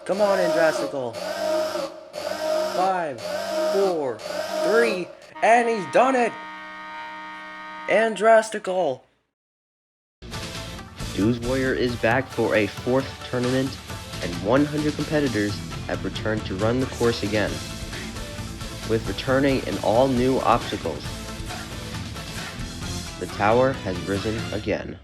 Come on, Andrastical. 5, 4, 3, and he's done it! Andrastical! Dooze Warrior is back for a 4th tournament, and 100 competitors have returned to run the course again, with returning in all new obstacles. The tower has risen again.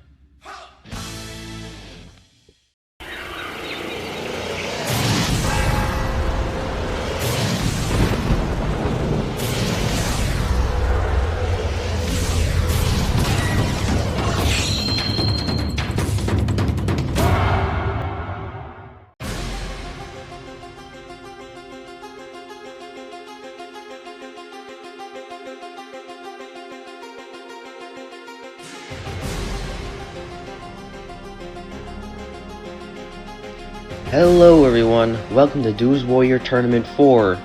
Hello everyone, welcome to Dooze Warrior Tournament 4.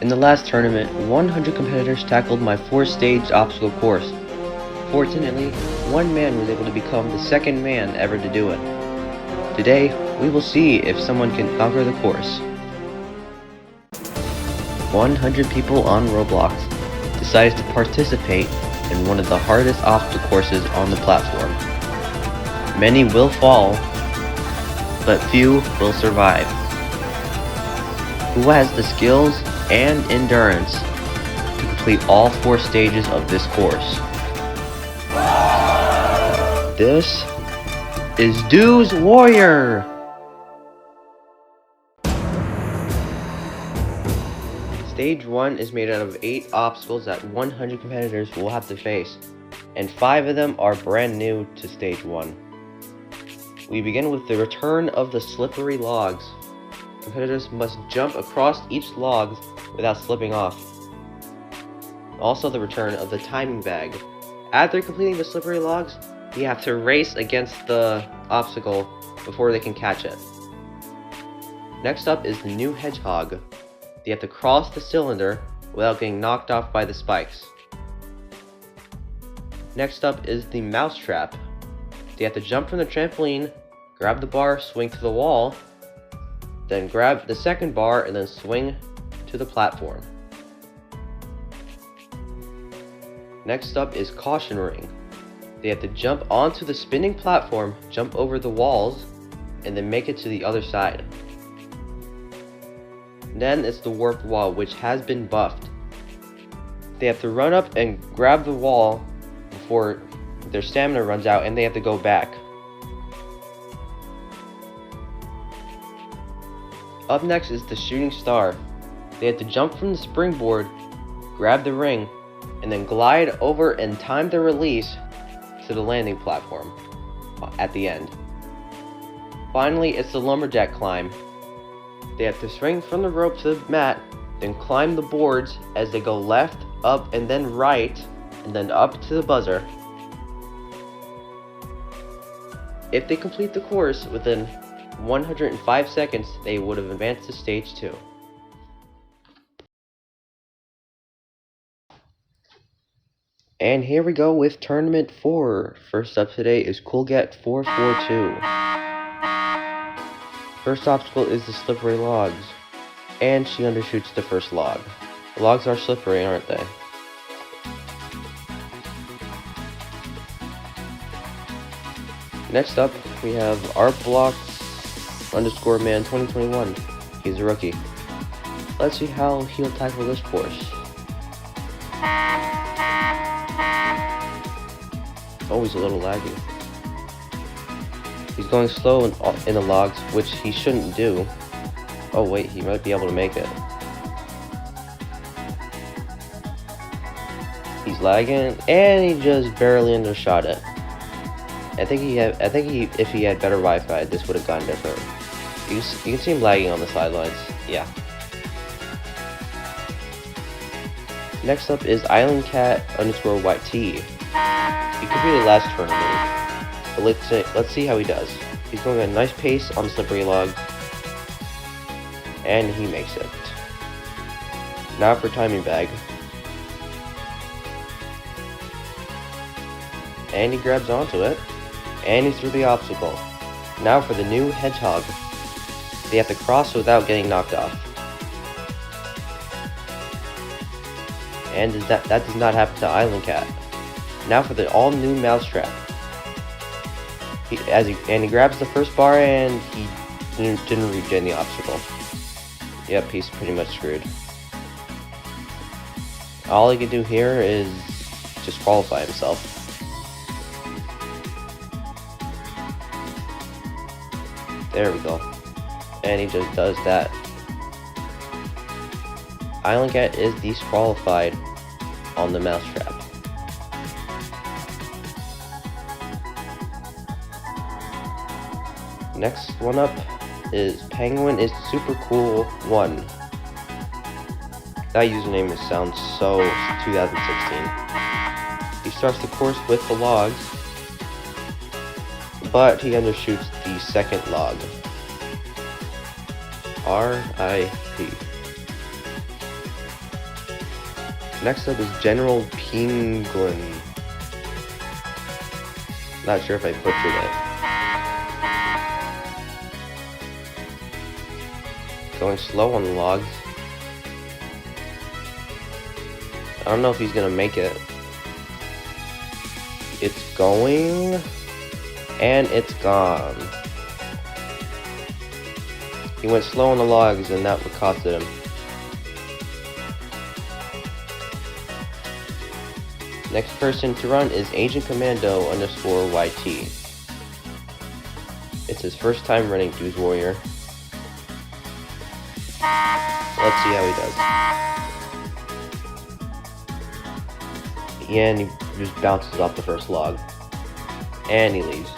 In the last tournament, 100 competitors tackled my 4-stage obstacle course. Fortunately, one man was able to become the second man ever to do it. Today, we will see if someone can conquer the course. 100 people on Roblox decided to participate in one of the hardest obstacle courses on the platform. Many will fall, but few will survive. Who has the skills and endurance to complete all 4 stages of this course? This is Dooze Warrior! Stage 1 is made out of 8 obstacles that 100 competitors will have to face, and 5 of them are brand new to Stage 1. We begin with the return of the slippery logs. Competitors must jump across each log without slipping off. Also the return of the timing bag. After completing the slippery logs, you have to race against the obstacle before they can catch it. Next up is the new hedgehog. You have to cross the cylinder without getting knocked off by the spikes. Next up is the mousetrap. You have to jump from the trampoline, grab the bar, swing to the wall, then grab the second bar and then swing to the platform. Next up is caution ring. They have to jump onto the spinning platform, jump over the walls, and then make it to the other side. Then it's the warped wall, which has been buffed. They have to run up and grab the wall before their stamina runs out and they have to go back. Up next is the shooting star. They have to jump from the springboard, grab the ring, and then glide over and time the release to the landing platform at the end. Finally, it's the lumberjack climb. They have to swing from the rope to the mat, then climb the boards as they go left, up, and then right, and then up to the buzzer. If they complete the course within 105 seconds, they would have advanced to stage 2. And here we go with tournament 4. First up today is Coolget442. First obstacle is the slippery logs, and she undershoots the first log. The logs are slippery, aren't they? Next up, we have ArtBlocks_man2021. He's a rookie. Let's see how he'll tackle this course. Oh, he's a little laggy. He's going slow in the logs, which he shouldn't do. Oh wait, he might be able to make it. He's lagging, and he just barely undershot it. if he had better Wi-Fi, this would have gone different. You can see him lagging on the sidelines. Yeah. Next up is IslandCat_YT. He completed last tournament, but let's see how he does. He's going at a nice pace on the slippery log, and he makes it. Now for timing bag. And he grabs onto it, and he's through the obstacle. Now for the new hedgehog. They have to cross without getting knocked off. And that does not happen to Island Cat. Now for the all-new Mousetrap. He grabs the first bar and he didn't reach any obstacle. Yep, he's pretty much screwed. All he can do here is just qualify himself. There we go. And he just does that. Island Cat is disqualified on the Mousetrap. Next one up is Penguin is Super Cool 1. That username sounds so 2016. He starts the course with the logs, but he undershoots the second log. R.I.P. Next up is General Penguin. Not sure if I butchered it. Going slow on the logs. I don't know if he's gonna make it. It's going, and it's gone. He went slow on the logs, and that what costed him. Next person to run is Agent Commando _YT. It's his first time running Dooze Warrior. Let's see how he does. And he just bounces off the first log. And he leaves.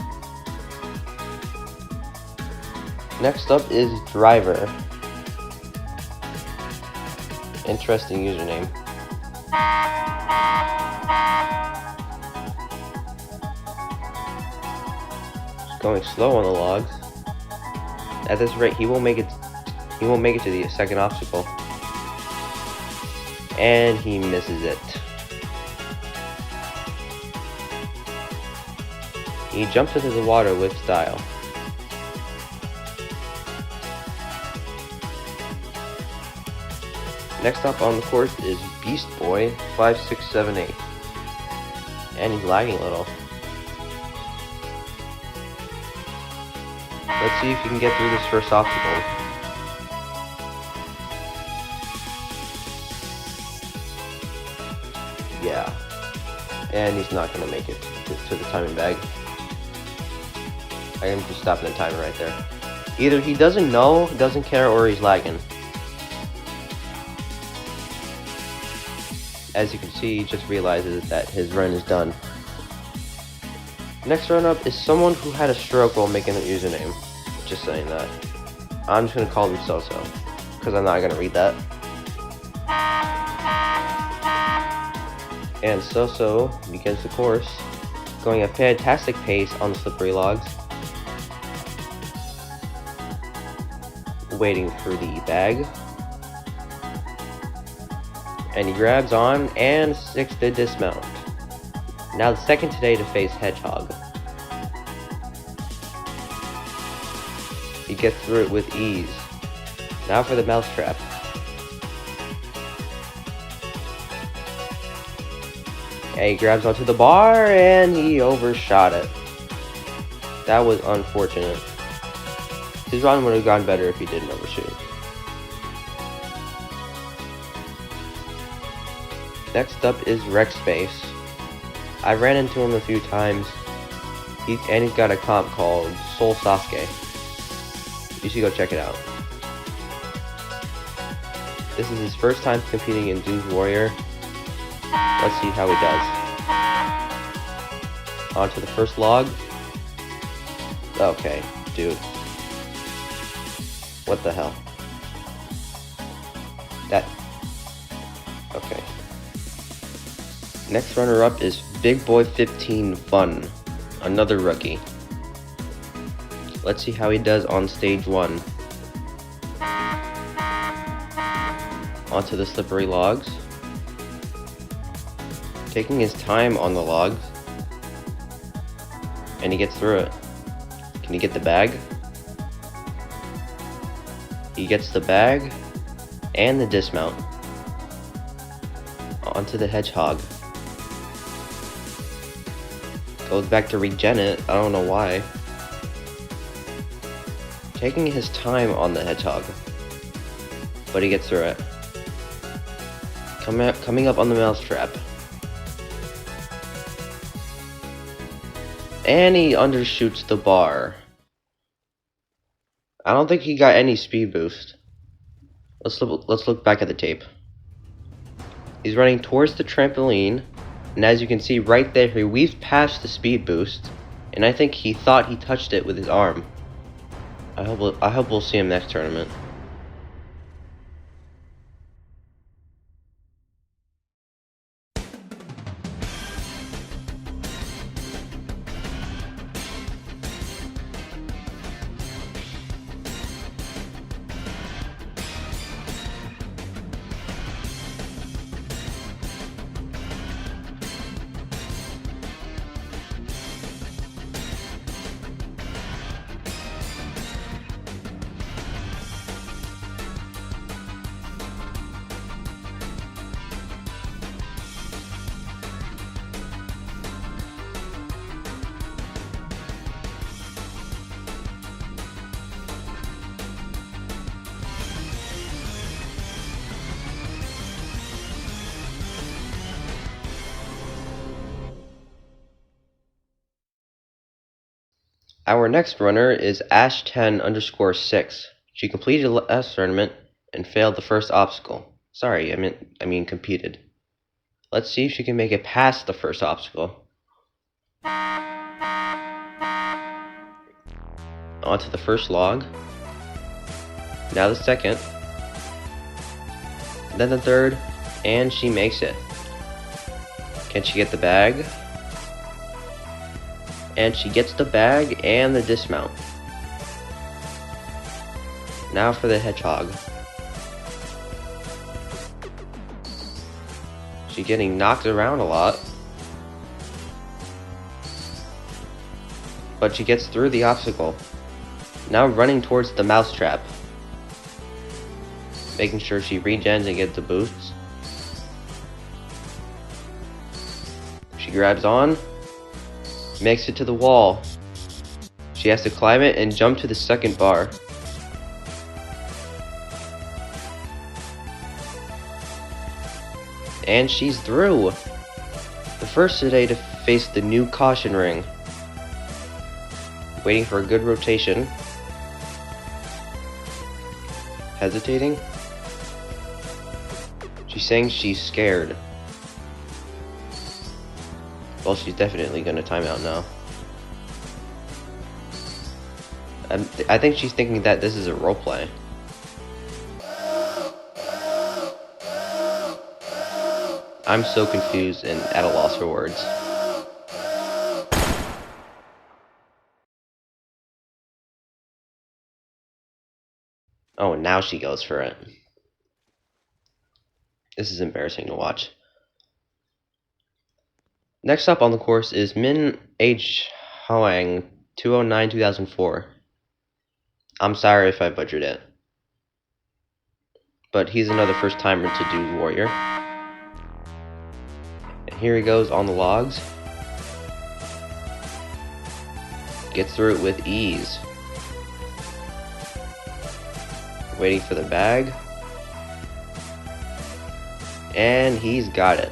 Next up is Driver. Interesting username. Just going slow on the logs. At this rate, he won't make it to the second obstacle. And he misses it. He jumps into the water with style. Next up on the course is Beast Boy 5678. And he's lagging a little. Let's see if he can get through this first obstacle. Yeah. And he's not going to make it to the timing bag. I am just stopping the timer right there. Either he doesn't know, doesn't care, or he's lagging. As you can see, he just realizes that his run is done. Next run up is someone who had a stroke while making the username. Just saying that. I'm just going to call him So-So, because I'm not going to read that. And So-So begins the course, going at a fantastic pace on the slippery logs. Waiting for the bag. And he grabs on and sticks the dismount. Now the second today to face Hedgehog. He gets through it with ease. Now for the Mousetrap. And he grabs onto the bar and he overshot it. That was unfortunate. His run would have gone better if he didn't overshoot. Next up is Rexpace. I ran into him a few times. He's got a comp called Soul Sasuke. You should go check it out. This is his first time competing in Dooze Warrior. Let's see how he does. On to the first log. Okay, dude. What the hell? Okay. Next runner-up is Big Boy 15 Fun. Another rookie. Let's see how he does on stage 1. Onto the slippery logs. Taking his time on the logs. And he gets through it. Can he get the bag? He gets the bag and the dismount. Onto the hedgehog. Goes back to regen it, I don't know why. Taking his time on the hedgehog. But he gets through it. Coming up on the mousetrap. And he undershoots the bar. I don't think he got any speed boost. Let's look back at the tape. He's running towards the trampoline, and as you can see right there, he weaves past the speed boost, and I think he thought he touched it with his arm. I hope we'll see him next tournament. Our next runner is Ash10_6. She completed the last tournament and failed the first obstacle. Sorry, I mean competed. Let's see if she can make it past the first obstacle. Onto the first log. Now the second. Then the third, and she makes it. Can she get the bag? And she gets the bag and the dismount. Now for the hedgehog. She's getting knocked around a lot. But she gets through the obstacle. Now running towards the mousetrap. Making sure she regens and gets the boosts. She grabs on. Makes it to the wall. She has to climb it and jump to the second bar. And she's through. The first today to face the new caution ring. Waiting for a good rotation. Hesitating. She's saying she's scared. Well, she's definitely gonna time out now. I think she's thinking that this is a roleplay. I'm so confused and at a loss for words. Oh, and now she goes for it. This is embarrassing to watch. Next up on the course is Min H. Hoang, 209-2004. I'm sorry if I butchered it. But he's another first timer to Dooze Warrior. And here he goes on the logs. Gets through it with ease. Waiting for the bag. And he's got it.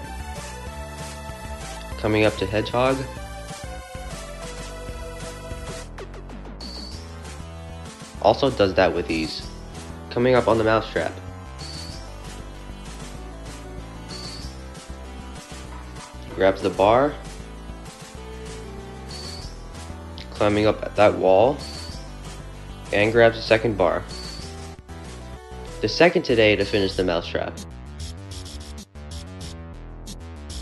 Coming up to hedgehog. Also does that with ease. Coming up on the mousetrap. Grabs the bar. Climbing up at that wall. And grabs the second bar. The second today to finish the mousetrap.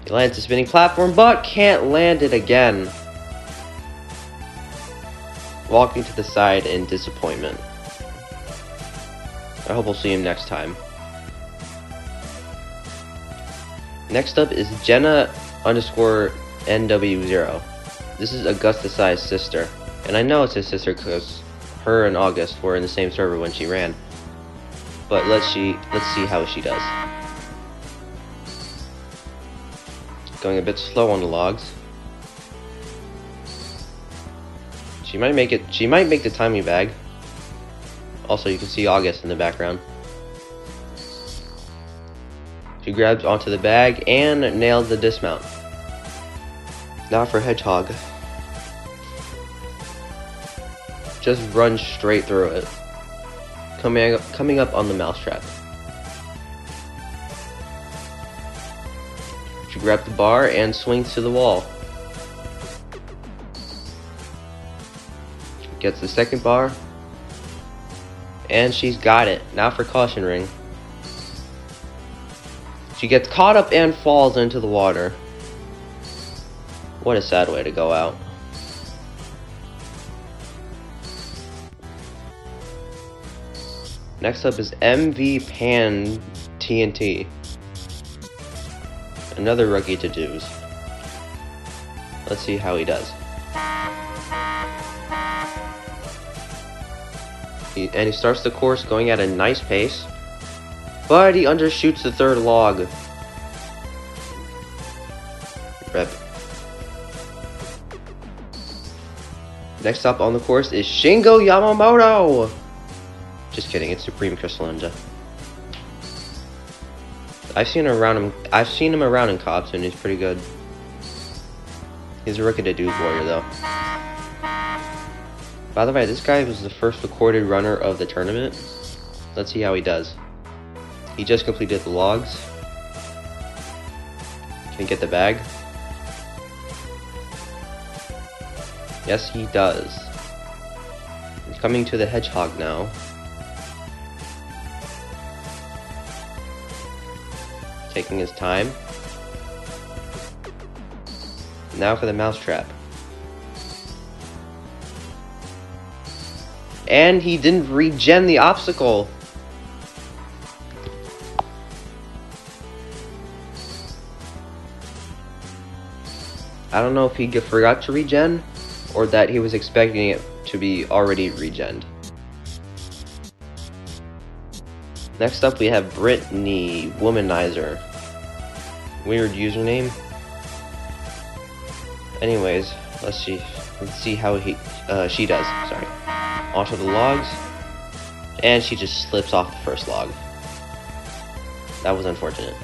He lands the spinning platform, but can't land it again. Walking to the side in disappointment. I hope we'll see him next time. Next up is Jenna_NW0. This is Augustus' sister. And I know it's his sister because her and August were in the same server when she ran. but let's see how she does. Going a bit slow on the logs. She might make it. She might make the timing bag. Also, you can see August in the background. She grabs onto the bag and nails the dismount. Now for Hedgehog. Just run straight through it. Coming up on the mousetrap. She grabs the bar and swings to the wall. Gets the second bar. And she's got it. Now for caution ring. She gets caught up and falls into the water. What a sad way to go out. Next up is MV Pan TNT. Another rookie to Dooze. Let's see how he does. He starts the course going at a nice pace, but he undershoots the third log. Rip. Next up on the course is Shingo Yamamoto. Just kidding, it's Supreme Crystal Ninja. I've seen him around in Cops, and he's pretty good. He's a rookie to Dooze Warrior though. By the way, this guy was the first recorded runner of the tournament. Let's see how he does. He just completed the logs. Can he get the bag? Yes, he does. He's coming to the Hedgehog now. Taking his time. Now for the mousetrap. And he didn't regen the obstacle. I don't know if he forgot to regen or that he was expecting it to be already regened. Next up we have Brittany Womanizer. Weird username. Anyways, let's see how she does. Sorry. Onto the logs, and she just slips off the first log. That was unfortunate.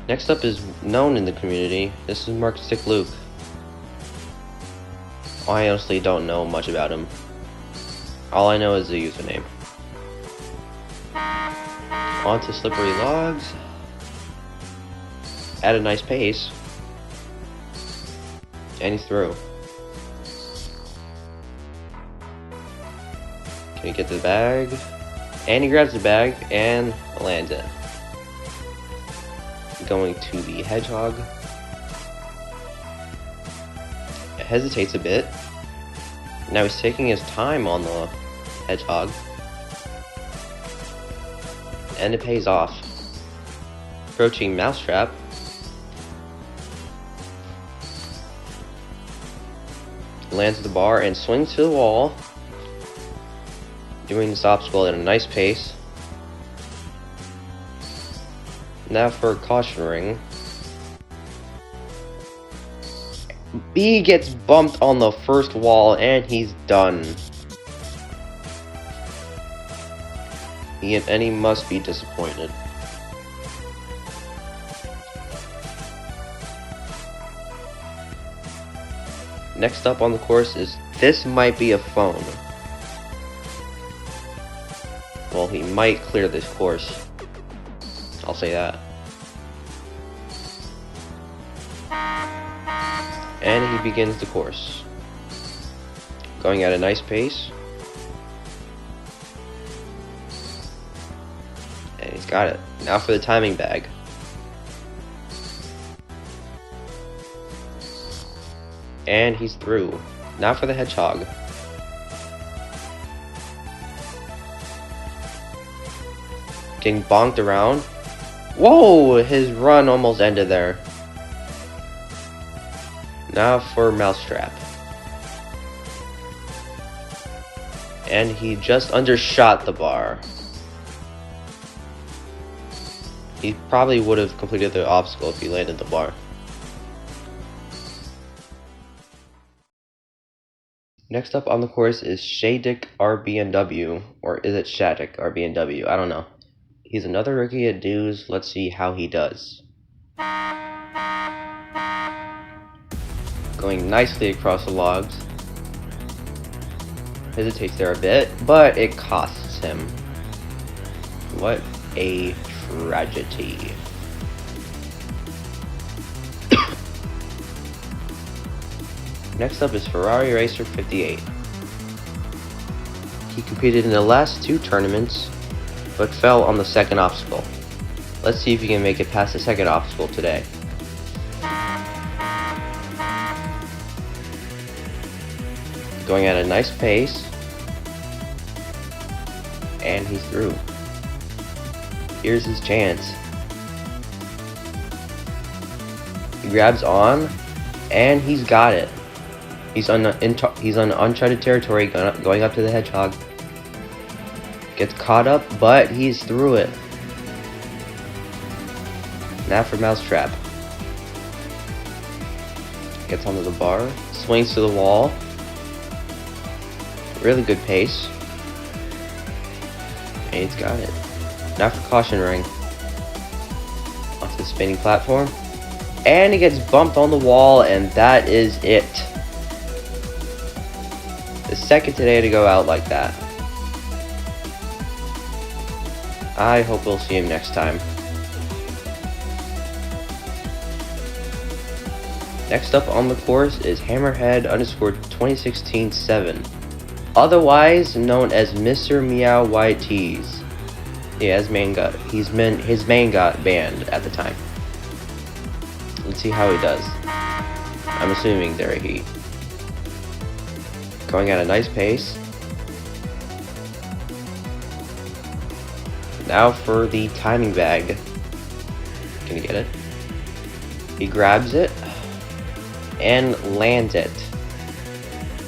Next up is known in the community. This is Mark Stick Luke. I honestly don't know much about him. All I know is the username. Onto slippery logs. At a nice pace. And he's through. Can he get the bag? And he grabs the bag and lands it. Going to the Hedgehog. It hesitates a bit. Now he's taking his time on the Hedgehog. And it pays off. Approaching Mousetrap. Lands the bar and swings to the wall. Doing this obstacle at a nice pace. Now for a caution ring. B gets bumped on the first wall and he's done. And he must be disappointed. Next up on the course is This Might Be a Phone. Well, he might clear this course. I'll say that. And he begins the course. Going at a nice pace. And he's got it. Now for the timing bag. And he's through. Now for the Hedgehog. Getting bonked around. Whoa! His run almost ended there. Now for Mousetrap. And he just undershot the bar. He probably would have completed the obstacle if he landed the bar. Next up on the course is Shadik RBNW, or is it Shadik RBNW? I don't know. He's another rookie at Dooze. Let's see how he does. Going nicely across the logs. Hesitates there a bit, but it costs him. What a tragedy. Next up is Ferrari Racer 58. He competed in the last 2 tournaments, but fell on the second obstacle. Let's see if he can make it past the second obstacle today. Going at a nice pace, and he's through. Here's his chance. He grabs on, and he's got it. He's on uncharted territory, going up to the hedgehog. Gets caught up, but he's through it. Now for mousetrap. Gets onto the bar, swings to the wall. Really good pace. And he's got it. Now for caution ring. Onto the spinning platform. And he gets bumped on the wall, and that is it. The second today to go out like that. I hope we'll see him next time. Next up on the course is Hammerhead _2016 7. Otherwise known as Mr. Meow YTs. Yeah, his main got banned at the time. Let's see how he does. I'm assuming they're a he. Going at a nice pace. Now for the timing bag. Can you get it? He grabs it and lands it.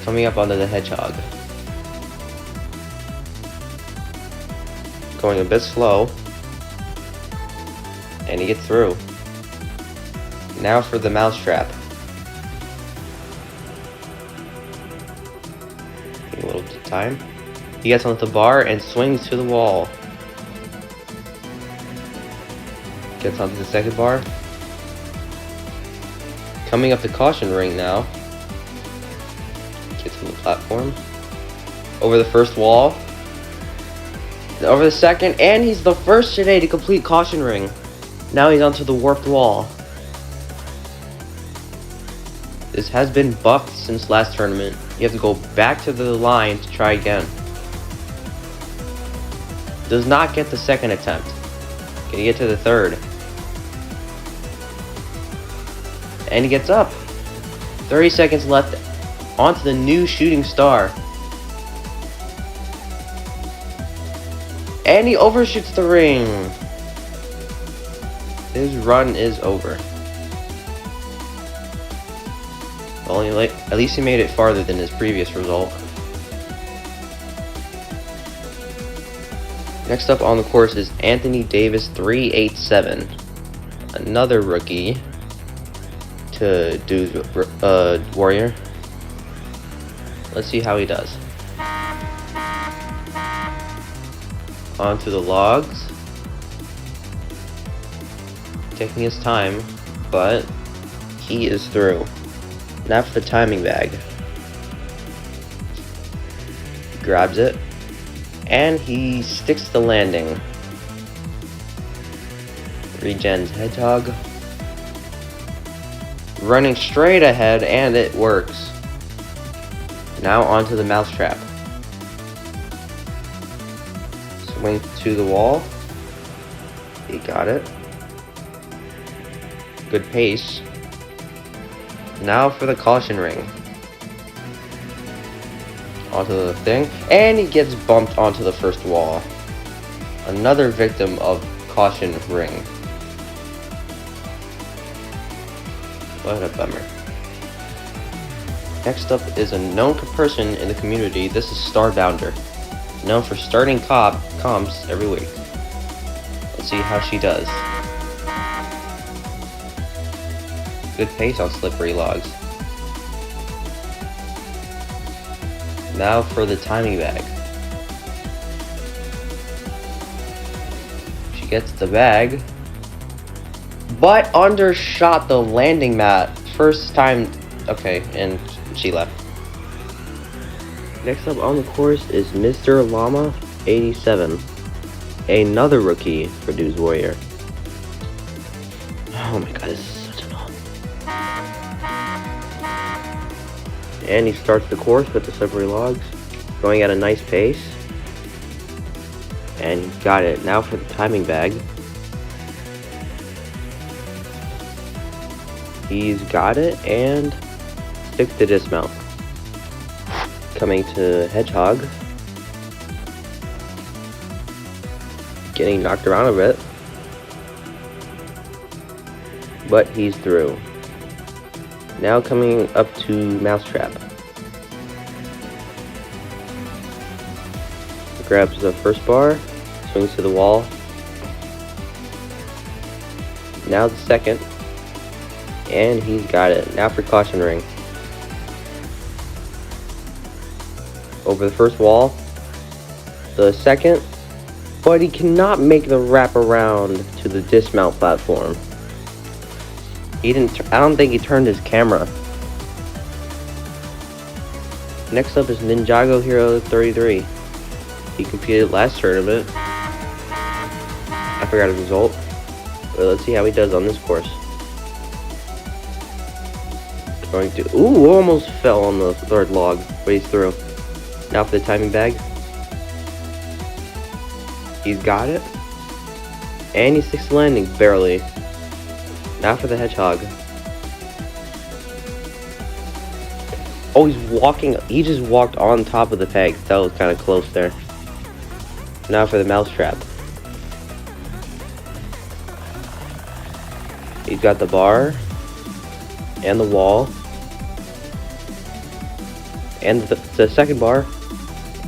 Coming up onto the hedgehog. Going a bit slow. And he gets through. Now for the mousetrap. Take a little bit of time. He gets onto the bar and swings to the wall. Gets onto the second bar. Coming up the caution ring now. Gets on the platform. Over the first wall. Over the second, and he's the first today to complete caution ring. Now he's onto the warped wall. This has been buffed since last tournament. You have to go back to the line to try again. Does not get the second attempt. Can he get to the third? And he gets up. 30 seconds left onto the new shooting star. And he overshoots the ring. His run is over. Well, at least he made it farther than his previous result. Next up on the course is Anthony Davis 387. Another rookie to Dooze Warrior. Let's see how he does. Onto the logs. Taking his time, but he is through. Now for the timing bag. He grabs it, and he sticks the landing. Regens hedgehog. Running straight ahead, and it works. Now onto the mousetrap. Swing to the wall. He got it. Good pace. Now for the caution ring. Onto the thing. And he gets bumped onto the first wall. Another victim of caution ring. What a bummer. Next up is a known person in the community. This is Starbounder, known for starting comps every week. Let's see how she does. Good pace on slippery logs. Now for the timing bag. She gets the bag, but undershot the landing mat. First time, okay, and she left. Next up on the course is Mr. Llama 87, another rookie for Dooze Warrior. Oh my god, this is such an honor. And he starts the course with the slippery logs, going at a nice pace. And he's got it. Now for the timing bag. He's got it and sticks the dismount. Coming to Hedgehog. Getting knocked around a bit. But he's through. Now coming up to Mousetrap. Grabs the first bar, swings to the wall. Now the second. And he's got it. Now for caution ring. Over the first wall. The second. But he cannot make the wrap around to the dismount platform. I don't think he turned his camera. Next up is Ninjago Hero 33. He competed last tournament. I forgot his result. But let's see how he does on this course. Going to, ooh, almost fell on the third log, but he's through. Now for the timing bag. He's got it. And he sticks the landing, barely. Now for the Hedgehog. Oh, he just walked on top of the peg. That was kind of close there. Now for the Mousetrap. He's got the bar. And the wall. And the second bar.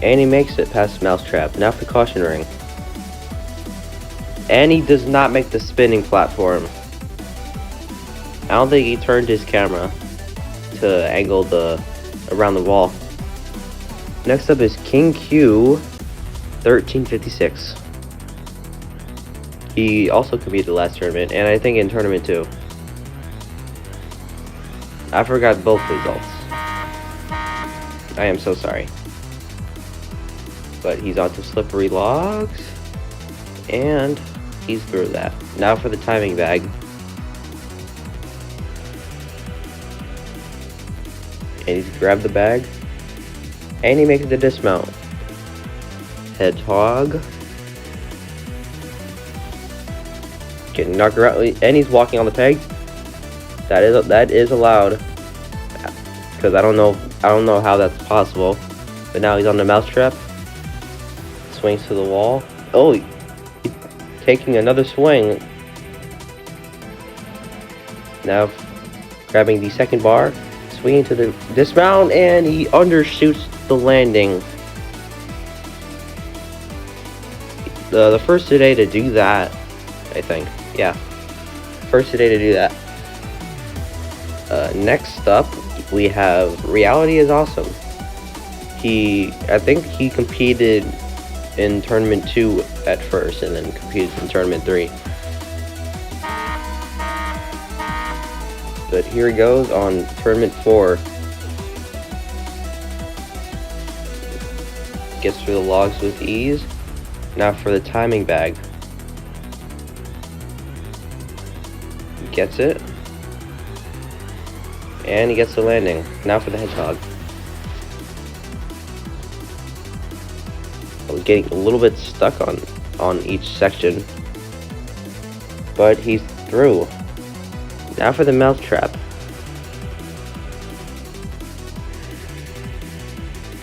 And he makes it past the Mousetrap. Now for caution ring. And he does not make the spinning platform. I don't think he turned his camera to angle around the wall. Next up is King Q 1356. He also competed last tournament, and I think in tournament 2. I forgot both results. I am so sorry. But he's onto slippery logs, and he's through that. Now for the timing bag. And he's grabbed the bag. And he makes the dismount. Hedgehog. Getting knocked around. And he's walking on the peg. That is allowed. Because I don't know how that's possible. But now he's on the Mousetrap. Swings to the wall. Oh, he's taking another swing. Now grabbing the second bar. Swinging to the dismount, and he undershoots the landing. The first today to do that, I think. Yeah, first today to do that. Next up, we have Reality is Awesome. I think he competed in tournament 2 at first, and then competed in tournament 3. But here he goes on tournament 4. Gets through the logs with ease. Now for the timing bag. Gets it. And he gets the landing. Now for the Hedgehog. I was getting a little bit stuck on each section. But he's through. Now for the Mousetrap.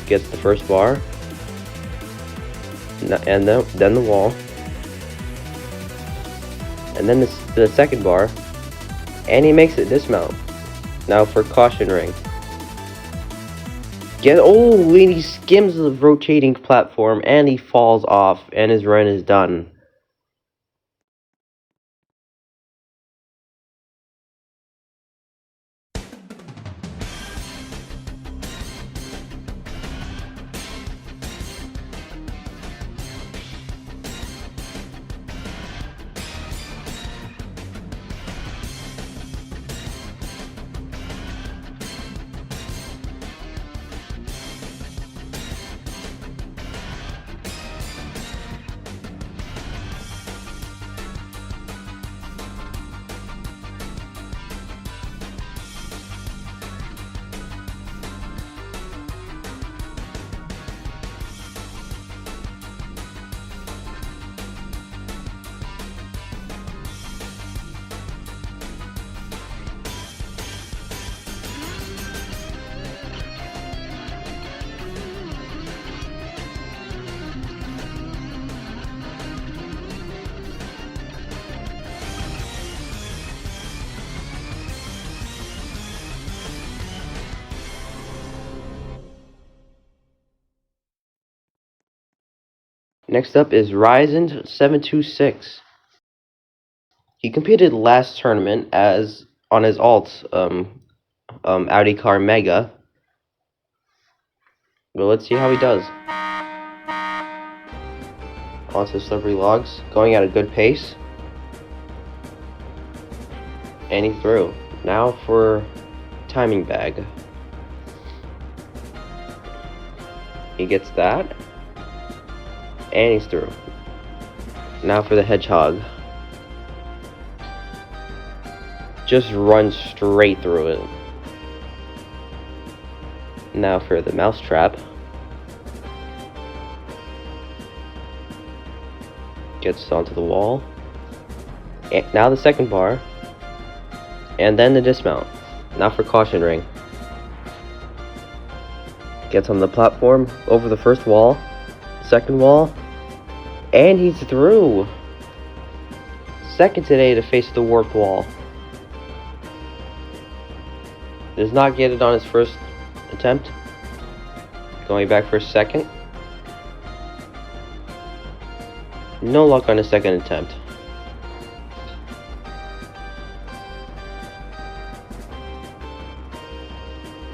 Gets the first bar. And then the wall. And then the second bar. And he makes it dismount. Now for caution ring. Oh, and he skims the rotating platform, and he falls off, and his run is done. Next up is Ryzen 726. He competed last tournament as on his alt, Audi Car Mega. Well, let's see how he does. Onto slippery logs, going at a good pace. And he threw. Now for timing bag. He gets that. And he's through. Now for the hedgehog. Just run straight through it. Now for the mousetrap. Gets onto the wall. And now the second bar. And then the dismount. Now for caution ring. Gets on the platform, over the first wall, second wall, and he's through. Second today to face the warped wall. Does not get it on his first attempt. Going back for a second. No luck on his second attempt.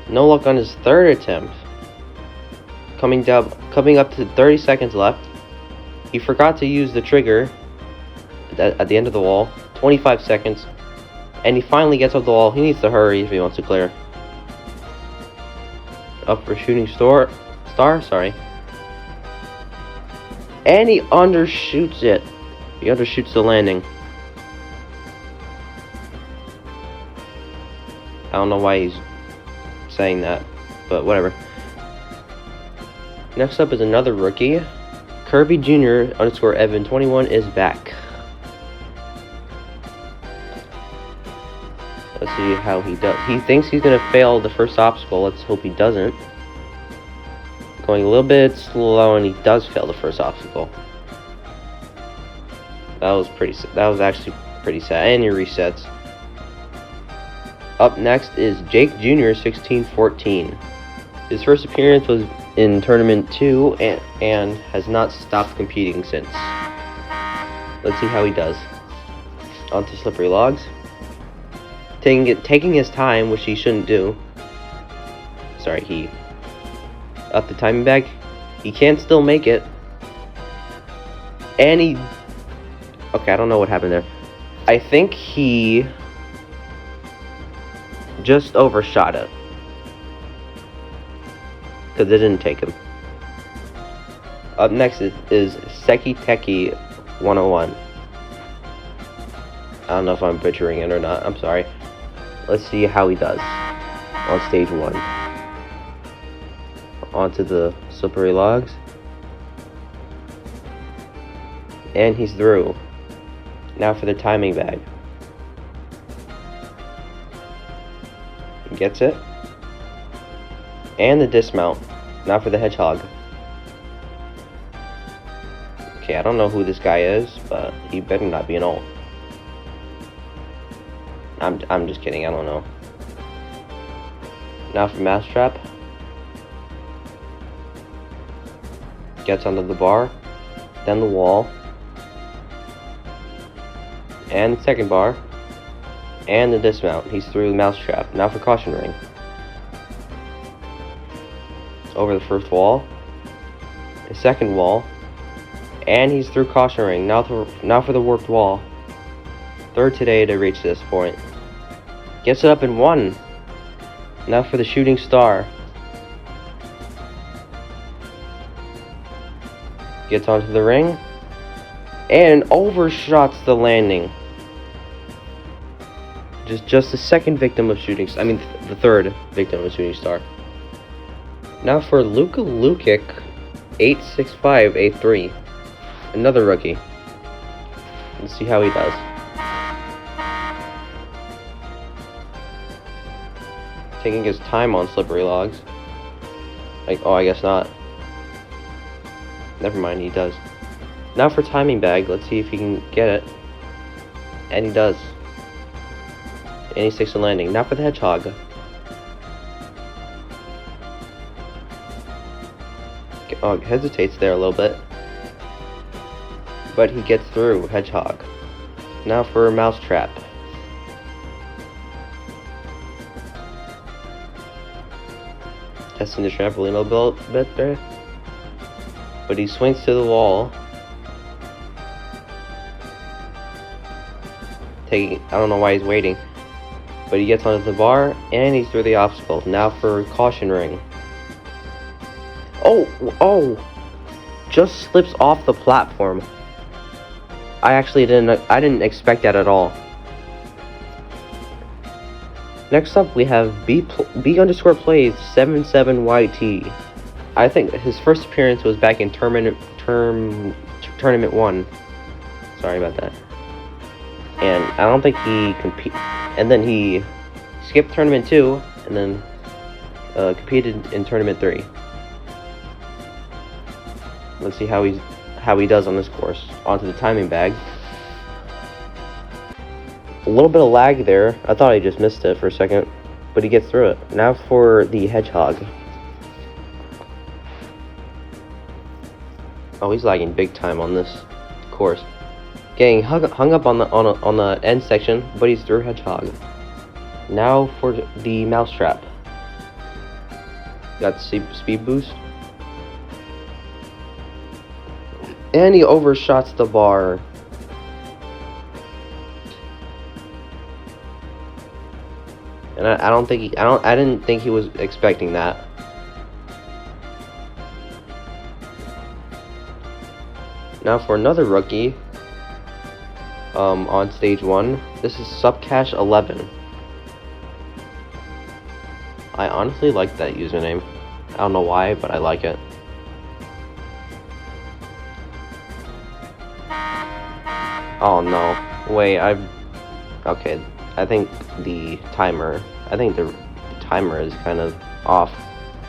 No luck on his third attempt. Coming up to 30 seconds left. He forgot to use the trigger at the end of the wall. 25 seconds. And he finally gets up the wall. He needs to hurry if he wants to clear. Up for shooting star, sorry. And he undershoots it. He undershoots the landing. I don't know why he's saying that, but whatever. Next up is another rookie. Kirby Jr. _ Evan 21 is back. Let's see how he does. He thinks he's gonna fail the first obstacle. Let's hope he doesn't. Going a little bit slow, and he does fail the first obstacle. That was actually pretty sad. And he resets. Up next is Jake Jr. 1614. His first appearance was in Tournament 2 and has not stopped competing since. Let's see how he does. Onto slippery logs. Taking his time, which he shouldn't do. Sorry, he up the timing bag. He can still make it. And he... Okay, I don't know what happened there. I think he just overshot it. Because it didn't take him. Up next is Seki Teki 101. I don't know if I'm butchering it or not. I'm sorry. Let's see how he does on stage 1. Onto the slippery logs. And he's through. Now for the timing bag. He gets it. And the dismount. Now for the hedgehog. Okay, I don't know who this guy is, but he better not be an ult. I'm just kidding, I don't know. Now for mousetrap. Gets onto the bar, then the wall, and the second bar, and the dismount. He's through the mousetrap. Now for caution ring. Over the first wall, the second wall, and he's through caution ring. Now for the warped wall. Third today to reach this point. Gets it up in one. Now for the shooting star. Gets onto the ring and overshots the landing. Just the second victim of shooting. The third victim of shooting star. Now for Luka Lukic 86583, another rookie. Let's see how he does. Taking his time on slippery logs. I guess not. Never mind, he does. Now for timing bag, let's see if he can get it. And he does. And he sticks to landing. Now for the hedgehog. Hesitates there a little bit. But he gets through, hedgehog. Now for a mousetrap. Testing the trampoline a little bit there. But he swings to the wall. I don't know why he's waiting. But he gets onto the bar, and he's through the obstacle. Now for caution ring. Oh! Just slips off the platform. I didn't expect that at all. Next up, we have B_plays 77YT. I think his first appearance was back in Tournament 1. Sorry about that. And I don't think he and then he skipped Tournament 2, and then competed in Tournament 3. Let's see how he does on this course. Onto the timing bag. A little bit of lag there. I thought I just missed it for a second, but he gets through it. Now for the hedgehog. Oh, he's lagging big time on this course. Getting hung up on the end section, but he's through hedgehog. Now for the mousetrap. Got speed boost. And he overshots the bar. And I didn't think he was expecting that. Now for another rookie, on stage 1, this is Subcash 11. I honestly like that username. I don't know why, but I like it. Oh no, wait, okay, I think the timer is kind of off,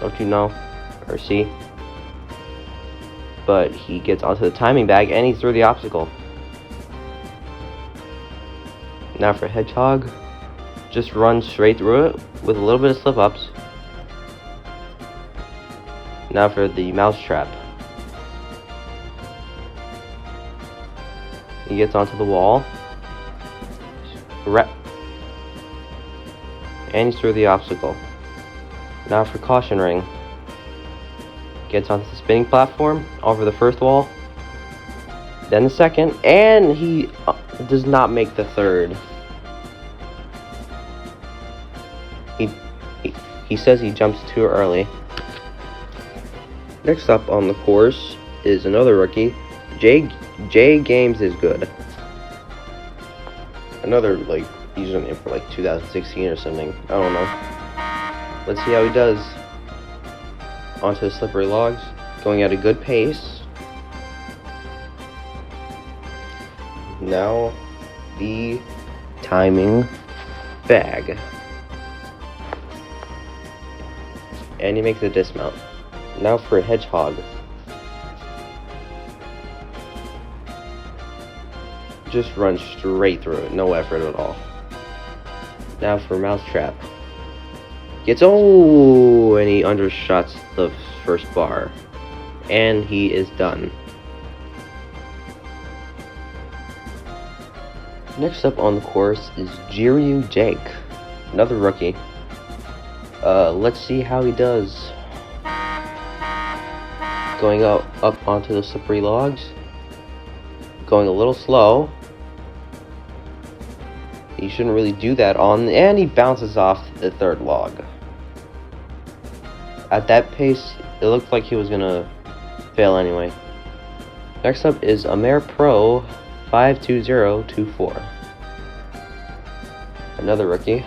don't you know, or see? But he gets onto the timing bag, and he's through the obstacle. Now for hedgehog, just run straight through it with a little bit of slip-ups. Now for the mousetrap. He gets onto the wall. And he's through the obstacle. Now for caution ring. Gets onto the spinning platform, over the first wall. Then the second, and he does not make the third. He says he jumps too early. Next up on the course is another rookie. J Games is good. Another username for 2016 or something. I don't know. Let's see how he does. Onto the slippery logs, going at a good pace. Now the timing bag. And he makes a dismount. Now for a hedgehog. Just run straight through it, no effort at all. Now for mousetrap. And he undershots the first bar. And he is done. Next up on the course is Jiryu Jake, another rookie. Let's see how he does. Going up onto the slippery logs. Going a little slow. He shouldn't really do that and he bounces off the third log. At that pace, it looked like he was gonna fail anyway. Next up is Amer Pro 52024. Another rookie.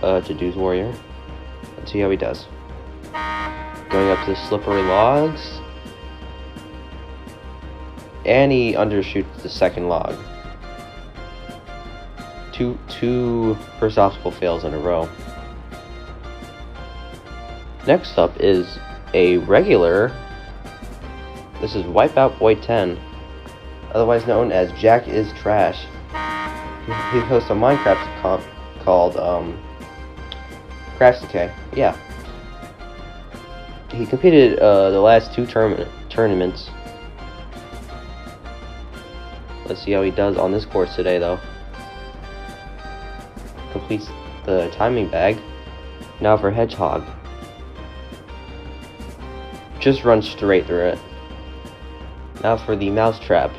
To Dooze Warrior. Let's see how he does. Going up to the slippery logs. And he undershoots the second log. Two first obstacle fails in a row. Next up is a regular. This is Wipeout Boy 10, otherwise known as Jack is Trash. He hosts a Minecraft comp called Crash Decay. Yeah. He competed the last two tournaments. Let's see how he does on this course today, though. Completes the timing bag. Now for Hedgehog. Just run straight through it. Now for the Mousetrap.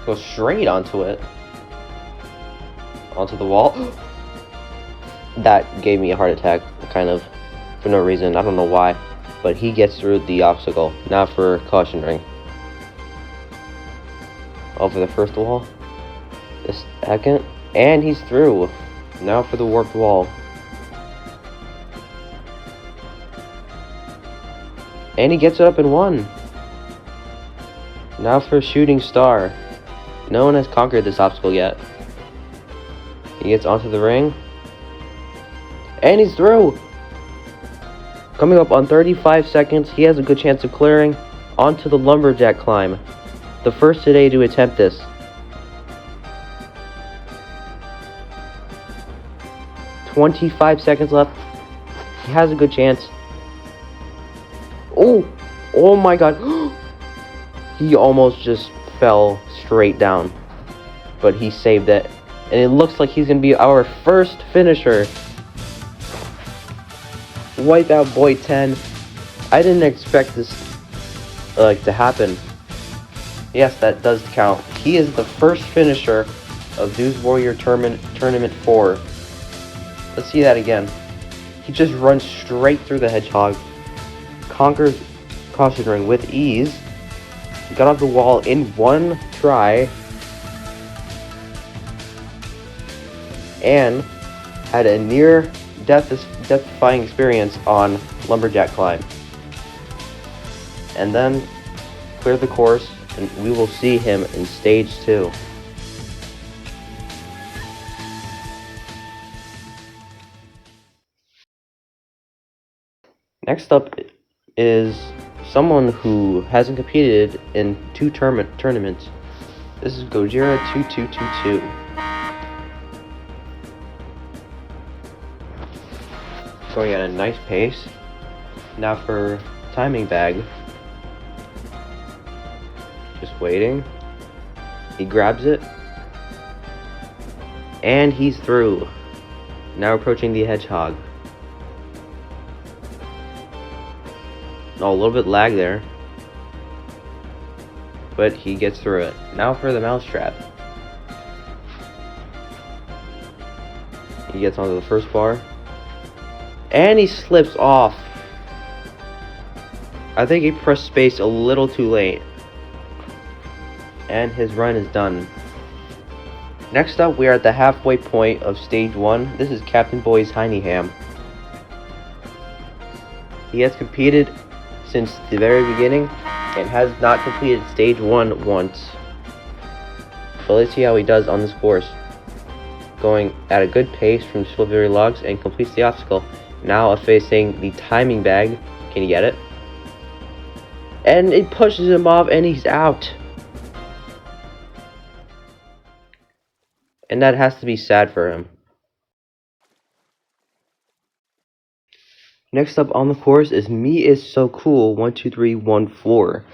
Go straight onto it. Onto the wall. That gave me a heart attack, kind of, for no reason. I don't know why. But he gets through the obstacle. Now for Caution Ring. Over the first wall. The second. And he's through. Now for the warped wall. And he gets it up in one. Now for Shooting Star. No one has conquered this obstacle yet. He gets onto the ring. And he's through. Coming up on 35 seconds, he has a good chance of clearing onto the lumberjack climb. The first today to attempt this. "25 seconds left. He has a good chance. Oh my god. He almost just fell straight down. But he saved it. And it looks like he's going to be our first finisher. Wipeout Boy 10. I didn't expect this to happen. Yes, that does count. He is the first finisher of Dooze Warrior Tournament 4. Let's see that again. He just runs straight through the Hedgehog. Conquers Caution Ring with ease. Got off the wall in one try. And had a near death-defying experience on Lumberjack Climb. And then cleared the course, and we will see him in Stage 2. Next up is someone who hasn't competed in two tournaments. This is Gojira 2222. Going at a nice pace. Now for timing bag. Just waiting. He grabs it. And he's through. Now approaching the Hedgehog. Oh, a little bit lag there. But he gets through it. Now for the Mousetrap. He gets onto the first bar. And he slips off. I think he pressed space a little too late. And his run is done. Next up, we are at the halfway point of Stage 1. This is Captain Boy's Tiny Ham. He has competed since the very beginning and has not completed Stage 1 once. So let's see how he does on this course. Going at a good pace from slippery logs and completes the obstacle. Now facing the timing bag. Can he get it? And it pushes him off and he's out. And that has to be sad for him. Next up on the course is Me Is So Cool 12314.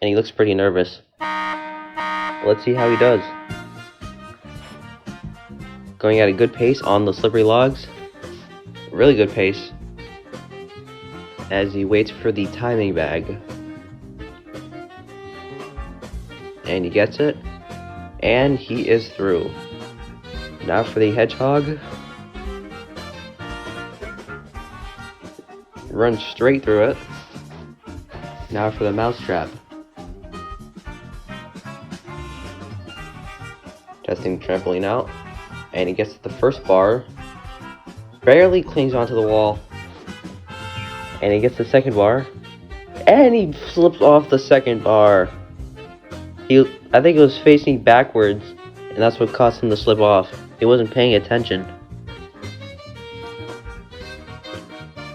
And he looks pretty nervous. Let's see how he does. Going at a good pace on the slippery logs. Really good pace. As he waits for the timing bag. And he gets it. And he is through. Now for the hedgehog. Runs straight through it. Now for the mousetrap. Testing the trampoline out. And he gets to the first bar. Barely clings onto the wall. And he gets the second bar. And he slips off the second bar. I think it was facing backwards. And that's what caused him to slip off. He wasn't paying attention.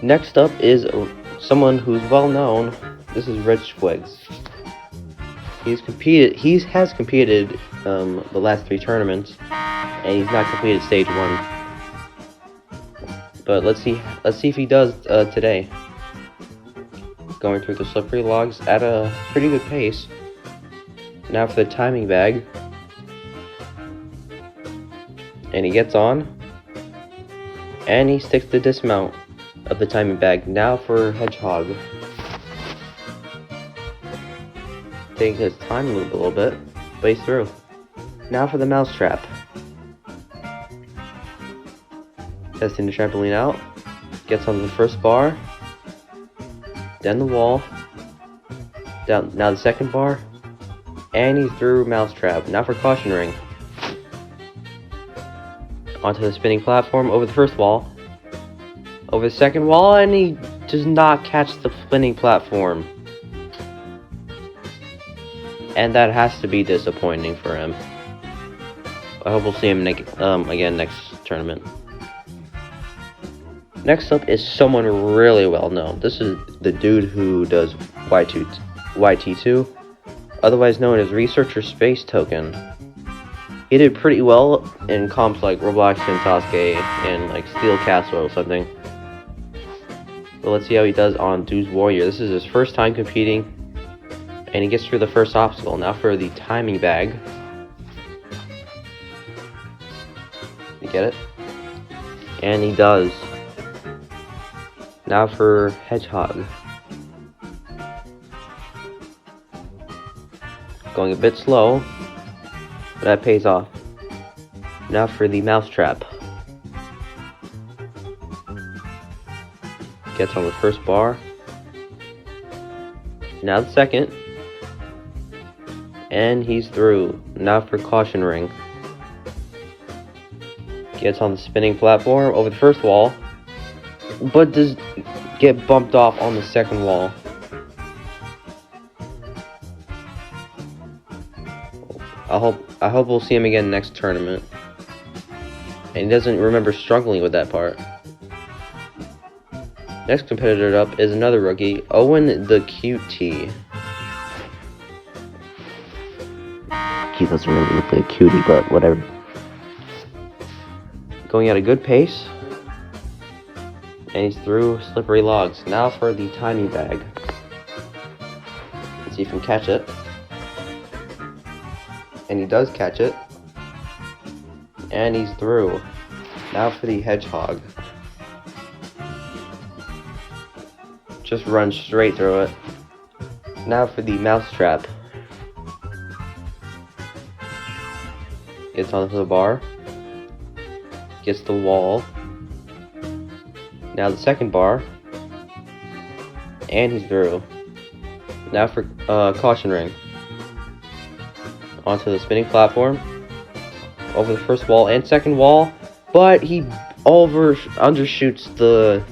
Next up is someone who's well known. This is Rich Twigs. He has competed the last 3 tournaments, and he's not completed stage 1. But let's see if he does today. Going through the slippery logs at a pretty good pace. Now for the timing bag. And he gets on. And he sticks the dismount of the timing bag. Now for hedgehog. Taking his time a little bit, but he's through. Now for the mousetrap. Testing the trampoline out. Gets on the first bar. Then the wall. Down. Now the second bar. And he's through mousetrap. Now for caution ring. Onto the spinning platform. Over the first wall. Over the second wall. And he does not catch the spinning platform. And that has to be disappointing for him. I hope we'll see him again next tournament. Next up is someone really well known. This is the dude who does YT2, otherwise known as Researcher Space Token. He did pretty well in comps like Roblox and Sasuke and like Steel Castle or something. But let's see how he does on Dooze Warrior. This is his first time competing, and he gets through the first obstacle. Now for the timing bag. You get it? And he does. Now for hedgehog. Going a bit slow, but that pays off. Now for the mousetrap. Gets on the first bar. Now the second. And he's through. Now for caution ring. Gets on the spinning platform over the first wall, but does get bumped off on the second wall. I hope we'll see him again next tournament. And he doesn't remember struggling with that part. Next competitor up is another rookie, Owen the QT. He doesn't really look like a cutie, but whatever. Going at a good pace. And he's through slippery logs. Now for the timing bag. Let's see if he can catch it. And he does catch it. And he's through. Now for the hedgehog. Just run straight through it. Now for the mousetrap. Gets onto the bar. Gets the wall. Now the second bar. And he's through. Now for caution ring. Onto the spinning platform. Over the first wall and second wall. But he undershoots the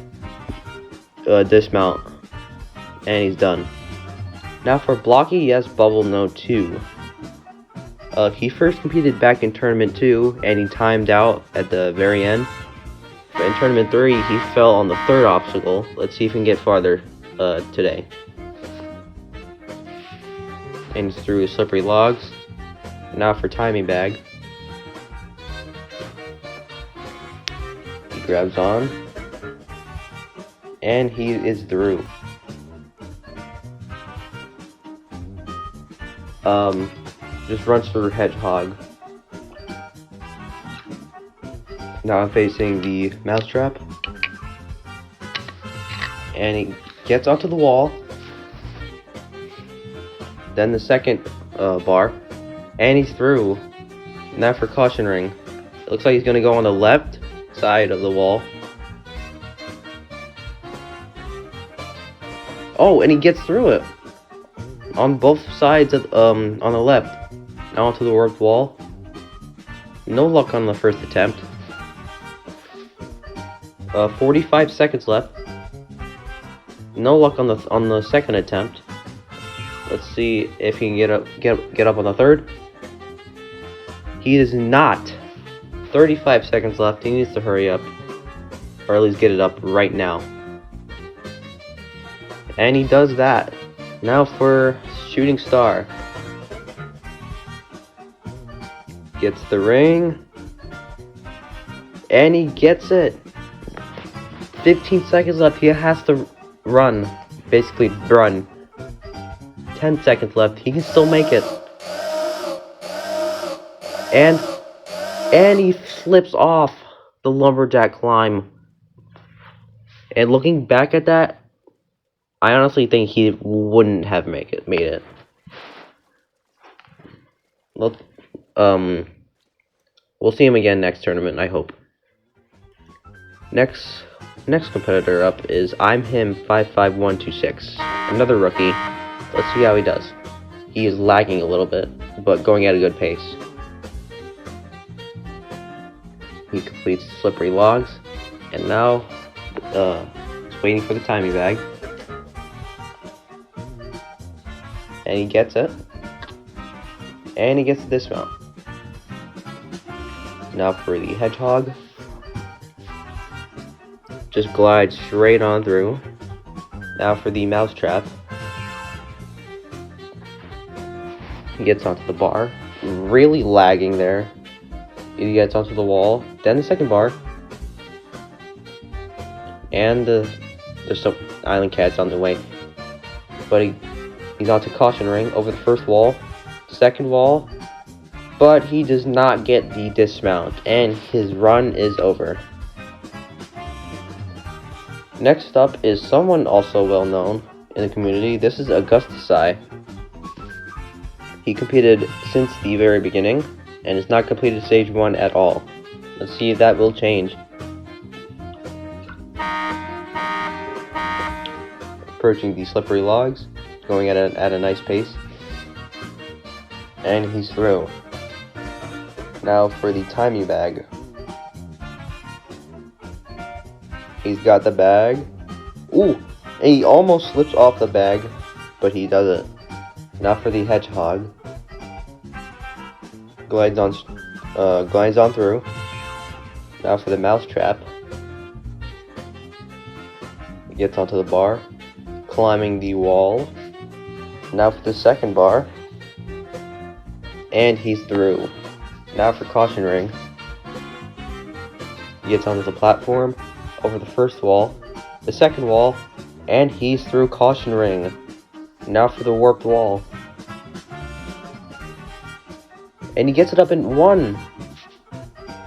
dismount. And he's done. Now for Blocky, yes, Bubble No 2. He first competed back in Tournament 2, and he timed out at the very end. But in Tournament 3, he fell on the third obstacle. Let's see if he can get farther today. And he's through slippery logs. Now for timing bag. He grabs on. And he is through. Just runs for hedgehog. Now I'm facing the mousetrap. And he gets onto the wall. Then the second bar. And he's through. Now for caution ring. It looks like he's gonna go on the left side of the wall. Oh, and he gets through it. On both sides of, on the left. Now onto the warped wall. No luck on the first attempt. 45 seconds left. No luck on the second attempt. Let's see if he can get up on the third. He is not. 35 seconds left. He needs to hurry up, or at least get it up right now. And he does that. Now for shooting star. Gets the ring. And he gets it. 15 seconds left. He has to run. Basically run. 10 seconds left. He can still make it. And he slips off the lumberjack climb. And looking back at that, I honestly think he wouldn't have made it. Look, we'll see him again next tournament, I hope. Next competitor up is I'm Him 55126, another rookie. Let's see how he does. He is lagging a little bit, but going at a good pace. He completes slippery logs, and now he's waiting for the timing bag. And he gets it. And he gets the dismount. Now for the hedgehog. Just glides straight on through. Now for the mousetrap. He gets onto the bar. Really lagging there. He gets onto the wall. Then the second bar. And there's some island cats on the way. But he's onto caution ring over the first wall. Second wall. But he does not get the dismount. And his run is over. Next up is someone also well known in the community. This is Augustus. He competed since the very beginning and has not completed stage 1 at all. Let's see if that will change. Approaching the slippery logs, going at a nice pace. And he's through. Now for the timing bag. He's got the bag. Ooh! And he almost slips off the bag, but he doesn't. Now for the hedgehog. Glides on through. Now for the mousetrap. He gets onto the bar, climbing the wall. Now for the second bar. And he's through. Now for caution ring. He gets onto the platform, over the first wall, the second wall, and he's through caution ring. Now for the warped wall. And he gets it up in 1.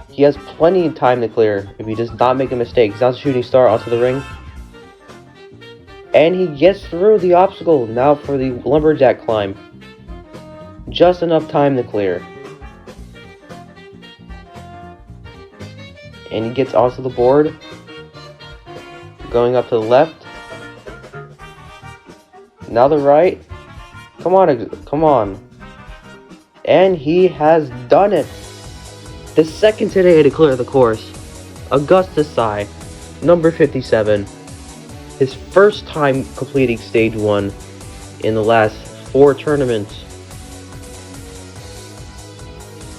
He has plenty of time to clear if he does not make a mistake. He's on shooting star onto the ring. And he gets through the obstacle. Now for the lumberjack climb. Just enough time to clear. And he gets onto the board. Going up to the left. Now the right. Come on. And he has done it. The second today to clear the course. Augustus, number 57. His first time completing stage 1 in the last 4 tournaments.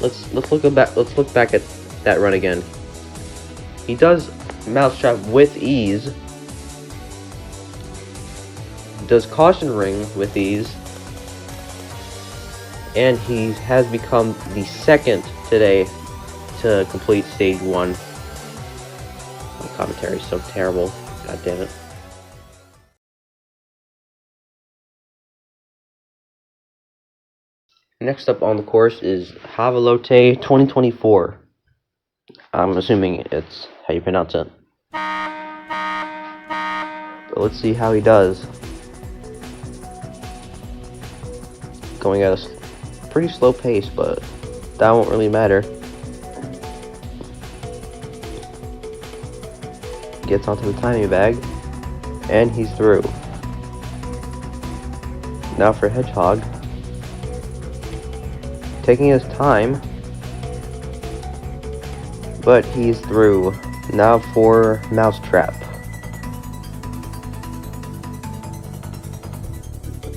Let's look back at that run again. He does mousetrap with ease. Does caution ring with ease. And he has become the second today to complete stage 1. My commentary is so terrible. God damn it. Next up on the course is Havalote 2024. I'm assuming it's how you pronounce it. But let's see how he does. Going at a pretty slow pace, but that won't really matter. Gets onto the timing bag, and he's through. Now for Hedgehog. Taking his time, but he's through. Now for Mousetrap.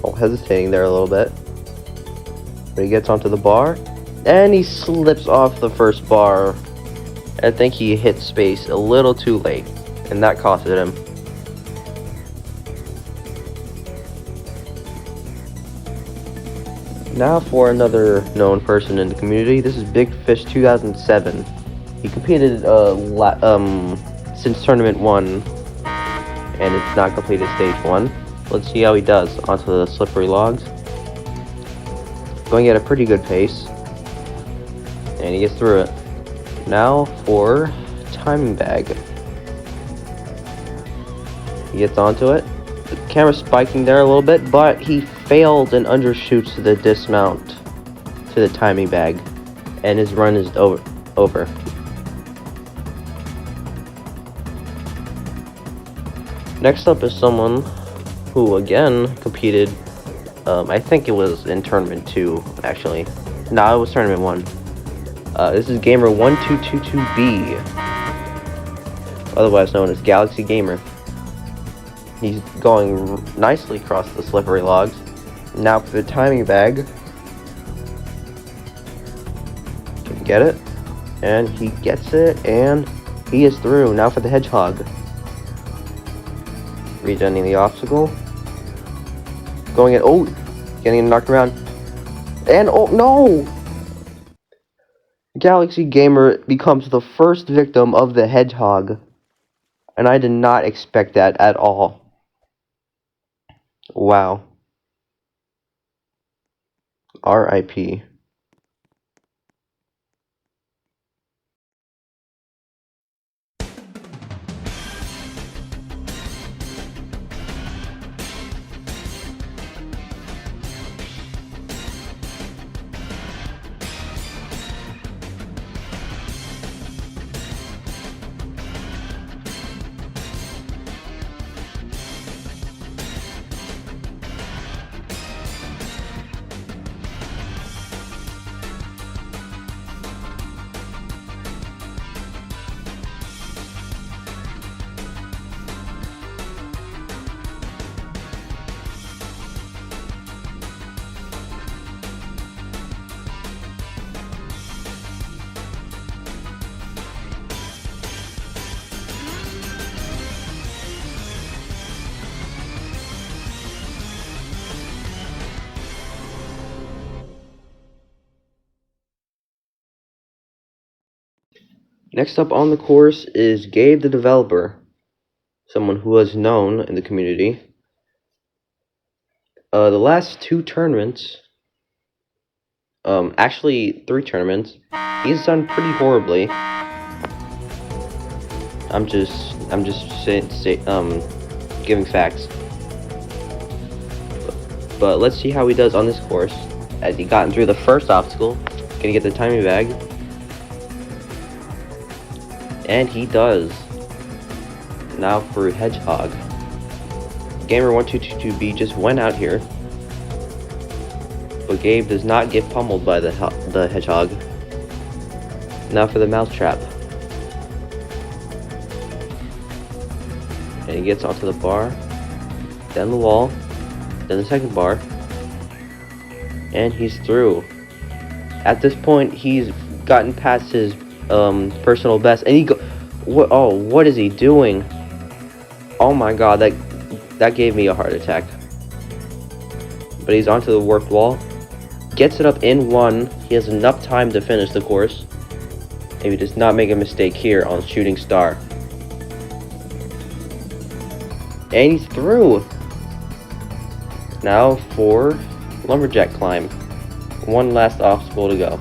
Oh, hesitating there a little bit. But he gets onto the bar, and he slips off the first bar. I think he hit space a little too late, and that costed him. Now for another known person in the community. This is Big Fish 2007. He competed since Tournament 1, and it's not completed Stage 1. Let's see how he does onto the slippery logs. Going at a pretty good pace, and he gets through it. Now for timing bag. He gets onto it. The camera's spiking there a little bit, but he failed and undershoots the dismount to the timing bag, and his run is over. Next up is someone who again competed. I think it was in Tournament 2, actually. No, it was Tournament 1. This is Gamer 1222B, otherwise known as Galaxy Gamer. He's going nicely across the slippery logs. Now for the timing bag. Can get it, and he gets it, and he is through. Now for the Hedgehog. Regenning the obstacle. Going at, oh, getting knocked around. And, oh, no! Galaxy Gamer becomes the first victim of the Hedgehog. And I did not expect that at all. Wow. R.I.P. Next up on the course is Gabe the Developer, someone who is known in the community. The last 2 tournaments, actually 3 tournaments, he's done pretty horribly. I'm just giving facts. But let's see how he does on this course, as he gotten through the first obstacle. Gonna get the timing bag. And he does. Now for Hedgehog. Gamer1222B just went out here, but Gabe does not get pummeled by the Hedgehog. Now for the Mousetrap. And he gets onto the bar, then the wall, then the second bar, and he's through. At this point, he's gotten past his personal best, and what is he doing? Oh my god, that gave me a heart attack. But he's onto the worked wall, gets it up in 1. He has enough time to finish the course if he does not make a mistake here on Shooting Star. And he's through. Now for Lumberjack Climb. One last obstacle to go.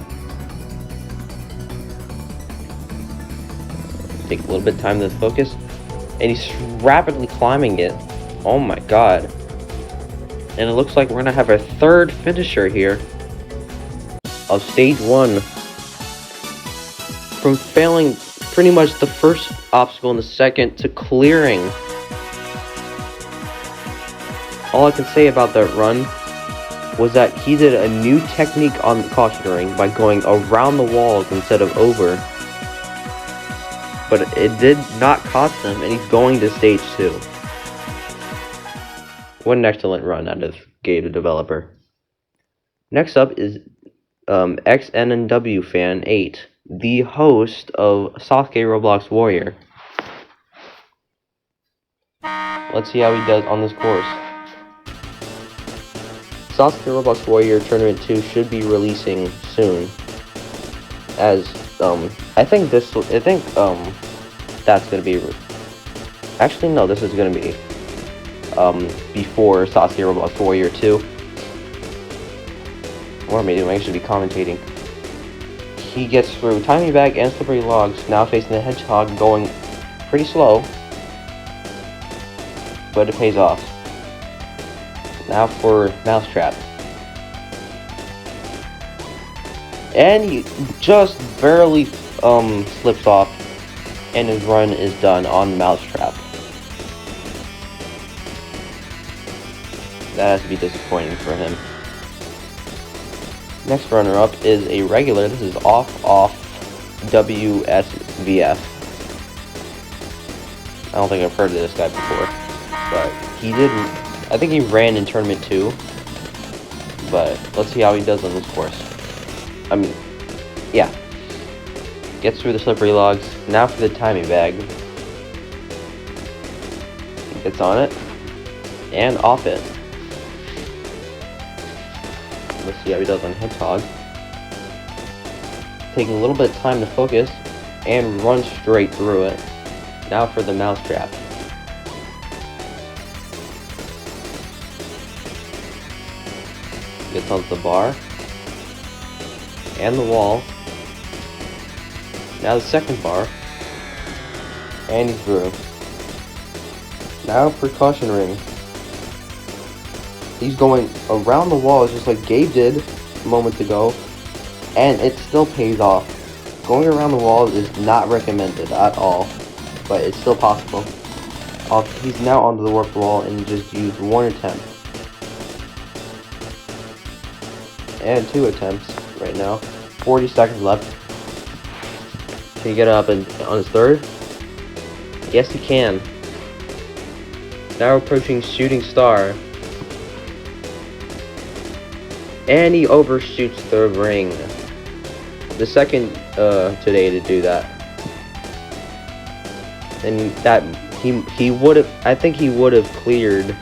Take a little bit of time to focus. And he's rapidly climbing it. Oh my god. And it looks like we're gonna have our third finisher here of stage 1. From failing pretty much the first obstacle and the second to clearing. All I can say about that run was that he did a new technique on the caution ring by going around the walls instead of over. But it did not cost him, and he's going to stage 2. What an excellent run out of Gator developer. Next up is XNW Fan 8, the host of Sasuke Roblox Warrior. Let's see how he does on this course. Sasuke Roblox Warrior Tournament 2 should be releasing soon. As I think that's gonna be. Actually, no, this is gonna be before Sasuke Roblox Warrior 2. What am I doing? I should be commentating. He gets through Timing Bag and Slippery Logs, now facing the Hedgehog, going pretty slow, but it pays off. Now for Mousetrap. And he just barely slips off, and his run is done on the Mousetrap. That has to be disappointing for him. Next runner-up is a regular. This is off WSVF. I don't think I've heard of this guy before, but he didn't. I think he ran in Tournament 2, but let's see how he does on this course. I mean, yeah. Gets through the Slippery Logs. Now for the Timing Bag. He gets on it and off it. Let's see how he does on Hedgehog. Taking a little bit of time to focus and run straight through it. Now for the Mousetrap. Gets onto the bar and the wall. Now the second bar, and he's through. Now for Caution Ring. He's going around the walls just like Gabe did moments ago, and it still pays off. Going around the walls is not recommended at all, but it's still possible. He's now onto the warped wall and just used 1 attempt. And 2 attempts right now. 40 seconds left. Can he get up on his third? Yes, he can. Now approaching Shooting Star. And he overshoots the ring. The second today to do that. And that he would have, I think he would have cleared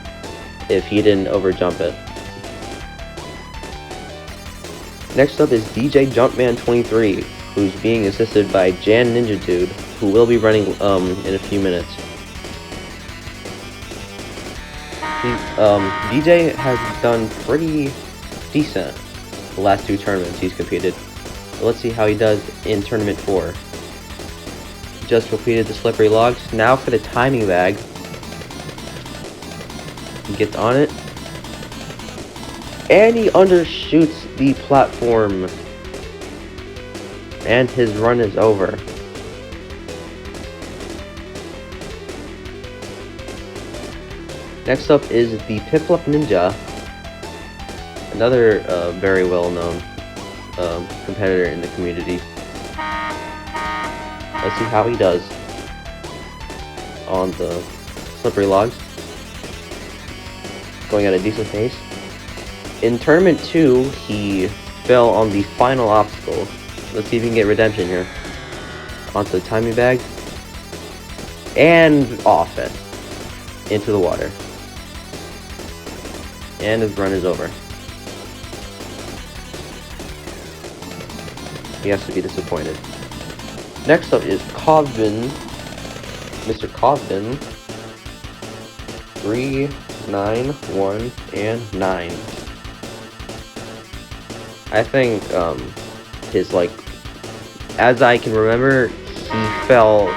if he didn't overjump it. Next up is DJ Jumpman 23, who's being assisted by Jan Ninja Dude, who will be running in a few minutes. DJ has done pretty decent the last 2 tournaments he's competed. Let's see how he does in Tournament 4. Just completed the Slippery Logs. Now for the Timing Bag. He gets on it. And he undershoots the platform. And his run is over. Next up is the Piplup Ninja. Another very well-known competitor in the community. Let's see how he does on the Slippery Logs. Going at a decent pace. In Tournament 2, he fell on the final obstacle. Let's see if we can get redemption here. Onto the Timing Bag. And off it. Into the water. And his run is over. He has to be disappointed. Next up is Cobden. Mr. Cobden. 3, 9, 1, and 9. I think his, like, as I can remember, he fell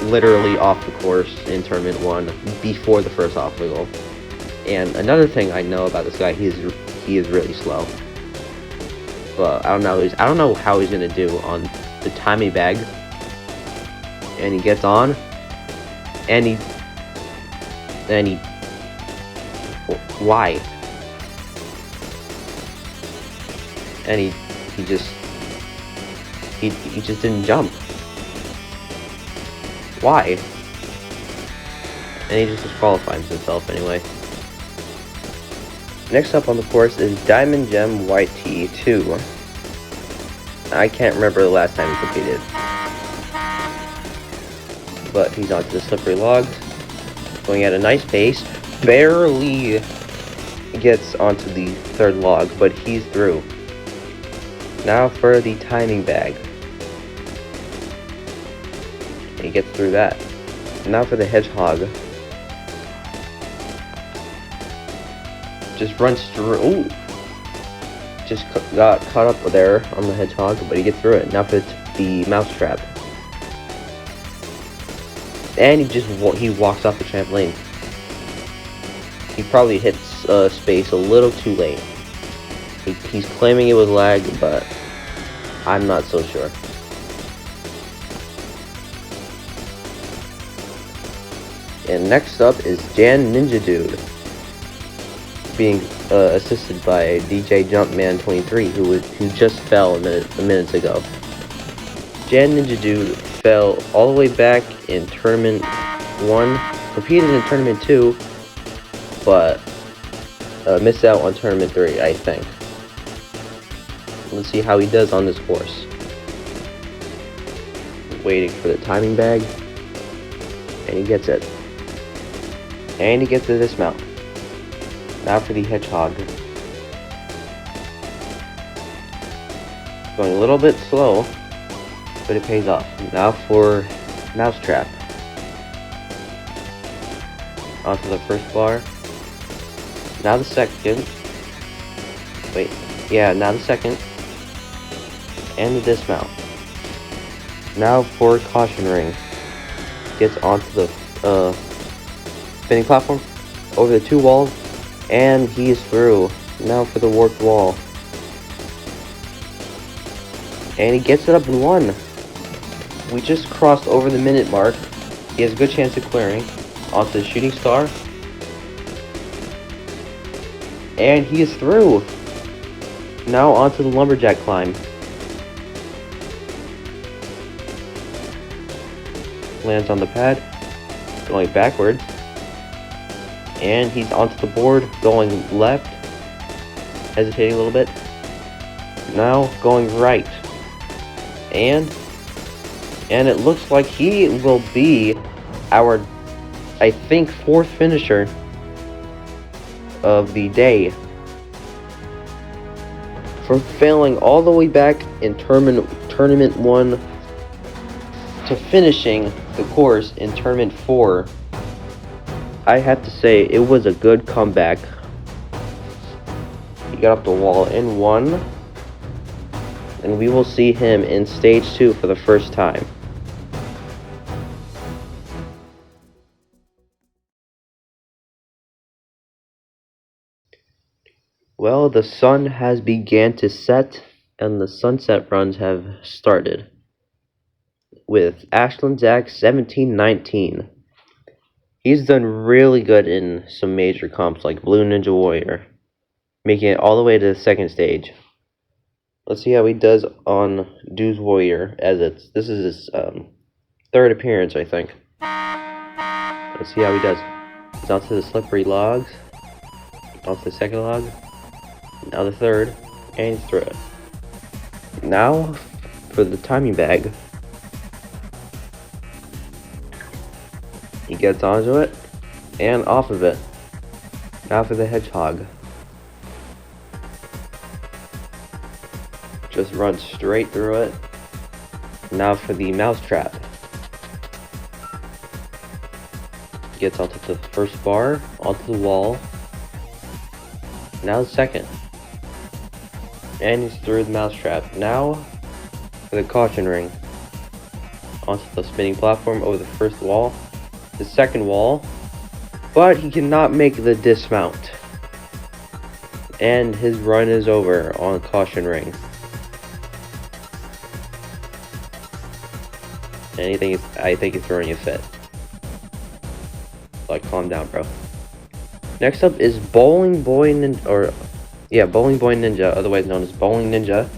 literally off the course in tournament 1 before the first obstacle. And another thing I know about this guy, he is really slow. But I don't know how he's gonna do on the timing bag. And he gets on, and he why? And he just didn't jump. Why? And he just disqualifies himself anyway. Next up on the course is Diamond Gem YT2. I can't remember the last time he competed. But he's onto the slippery logs, going at a nice pace. Barely gets onto the third log, but he's through. Now for the timing bag. He gets through that. Now for the hedgehog. Just runs through. Ooh! Just got caught up there on the hedgehog, but he gets through it. Now for the mousetrap. And he walks off the trampoline. He probably hits space a little too late. He's claiming it was lag, but I'm not so sure. And next up is Jan Ninja Dude, being assisted by DJ Jumpman23, who just fell a minute ago. Jan Ninja Dude fell all the way back in tournament 1, competed in tournament 2, but missed out on tournament 3, I think. Let's see how he does on this course. Waiting for the timing bag, and he gets it. And he gets the dismount. Now for the hedgehog. Going a little bit slow, but it pays off. Now for mousetrap. Onto the first bar. Now the second. Wait, yeah, now the second. And the dismount. Now for caution ring. Gets onto the spinning platform, over the 2 walls, and he is through. Now for the warped wall. And he gets it up in 1. We just crossed over the minute mark. He has a good chance of clearing. Onto the shooting star. And he is through. Now onto the lumberjack climb. Lands on the pad, going backwards. And he's onto the board, going left. Hesitating a little bit. Now going right. And it looks like he will be our, I think, 4th finisher of the day. From failing all the way back in tournament 1 to finishing the course in tournament 4, I have to say it was a good comeback. He got up the wall in 1, and we will see him in stage 2 for the first time. Well, the sun has began to set, and the sunset runs have started. With Ashland Zach 1719. He's done really good in some major comps like Blue Ninja Warrior, making it all the way to the 2nd stage. Let's see how he does on Dooze Warrior, as this is his 3rd appearance, I think. Let's see how he does. He's onto the slippery logs, onto the 2nd log, now the 3rd, and he's through it. Now for the timing bag. He gets onto it, and off of it. Now for the hedgehog. Just runs straight through it. Now for the mousetrap. Gets onto the first bar, onto the wall. Now the 2nd. And he's through the mousetrap. Now for the caution ring. Onto the spinning platform over the first wall. The second wall. But he cannot make the dismount. And his run is over on caution ring. And I think he's throwing a fit. Like, calm down, bro. Next up is Bowling Boy Ninja, Bowling Boy Ninja, otherwise known as Bowling Ninja.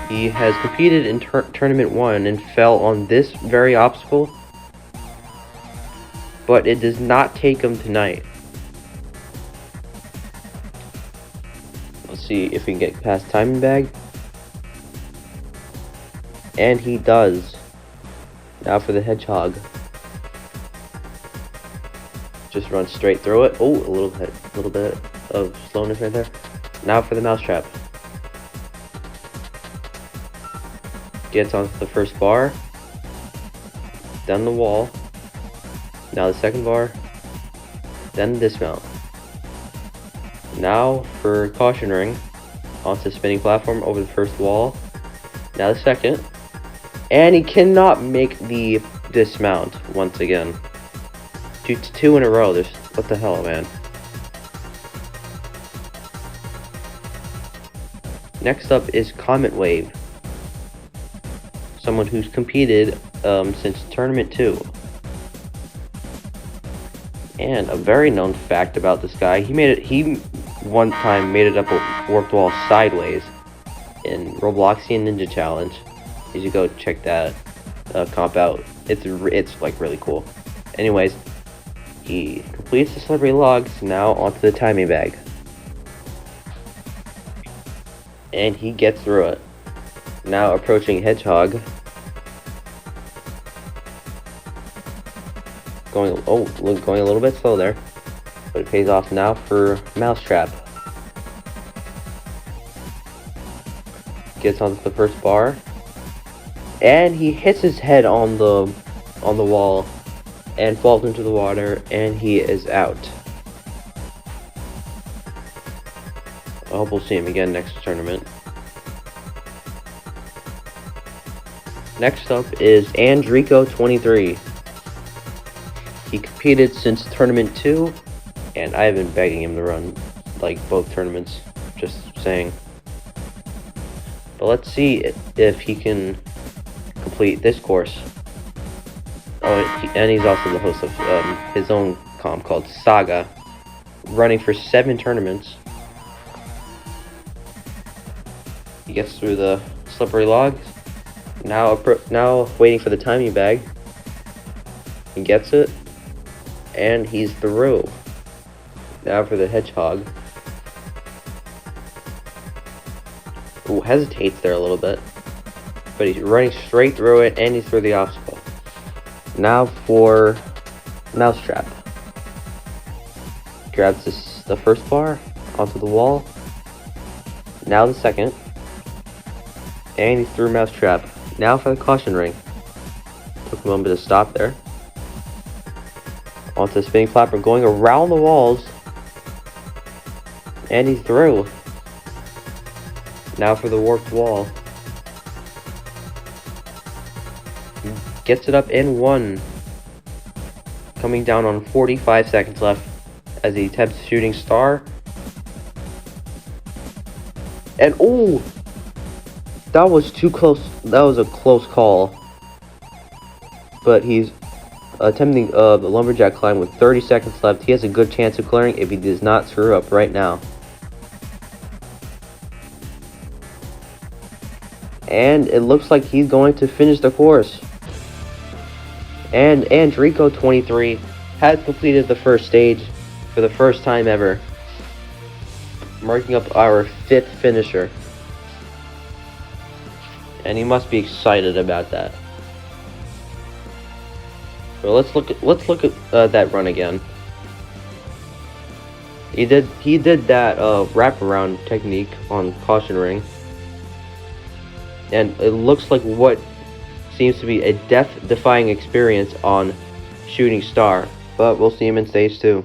He has competed in Tournament 1 and fell on this very obstacle, but it does not take him tonight. Let's see if we can get past Timing Bag. And he does. Now for the Hedgehog. Just run straight through it. Oh, a little bit of slowness right there. Now for the Mousetrap. Gets onto the first bar. Down the wall. Now the second bar. Then the dismount. Now for Caution Ring. Onto the spinning platform over the first wall. Now the second. And he cannot make the dismount once again. Two in a row. What the hell, man? Next up is Comet Wave. Someone who's competed since Tournament 2. And a very known fact about this guy, he one time made it up a warped wall sideways in Robloxian Ninja Challenge. You should go check that comp out. It's like really cool. Anyways, he completes the slippery logs. Now onto the timing bag, and he gets through it. Now approaching Hedgehog. Going a little bit slow there, but it pays off now for Mousetrap. Gets onto the first bar. And he hits his head on the wall and falls into the water, and he is out. I hope we'll see him again next tournament. Next up is Andrico23. He competed since Tournament 2, and I have been begging him to run like both tournaments, just saying. But let's see if he can complete this course. Oh, and he's also the host of his own comp called Saga, running for 7 tournaments. He gets through the slippery logs. Now waiting for the timing bag. He gets it, and he's through. Now for the Hedgehog. Ooh, hesitates there a little bit. But he's running straight through it, and he's through the obstacle. Now for Mousetrap. Grabs the first bar onto the wall. Now the second. And he's through Mousetrap. Now for the Caution Ring. Took a moment to stop there. Onto the spinning platform, going around the walls. And he's through. Now for the warped wall. Gets it up in 1. Coming down on 45 seconds left as he attempts Shooting Star. And ooh! That was too close. That was a close call. But he's attempting the Lumberjack climb with 30 seconds left. He has a good chance of clearing if he does not screw up right now. And it looks like he's going to finish the course. And Andrico23 has completed the first stage for the first time ever, marking up our 5th finisher. And he must be excited about that. So let's look at that run again. He did that wraparound technique on Caution Ring, and it looks like what seems to be a death-defying experience on Shooting Star. But we'll see him in stage 2.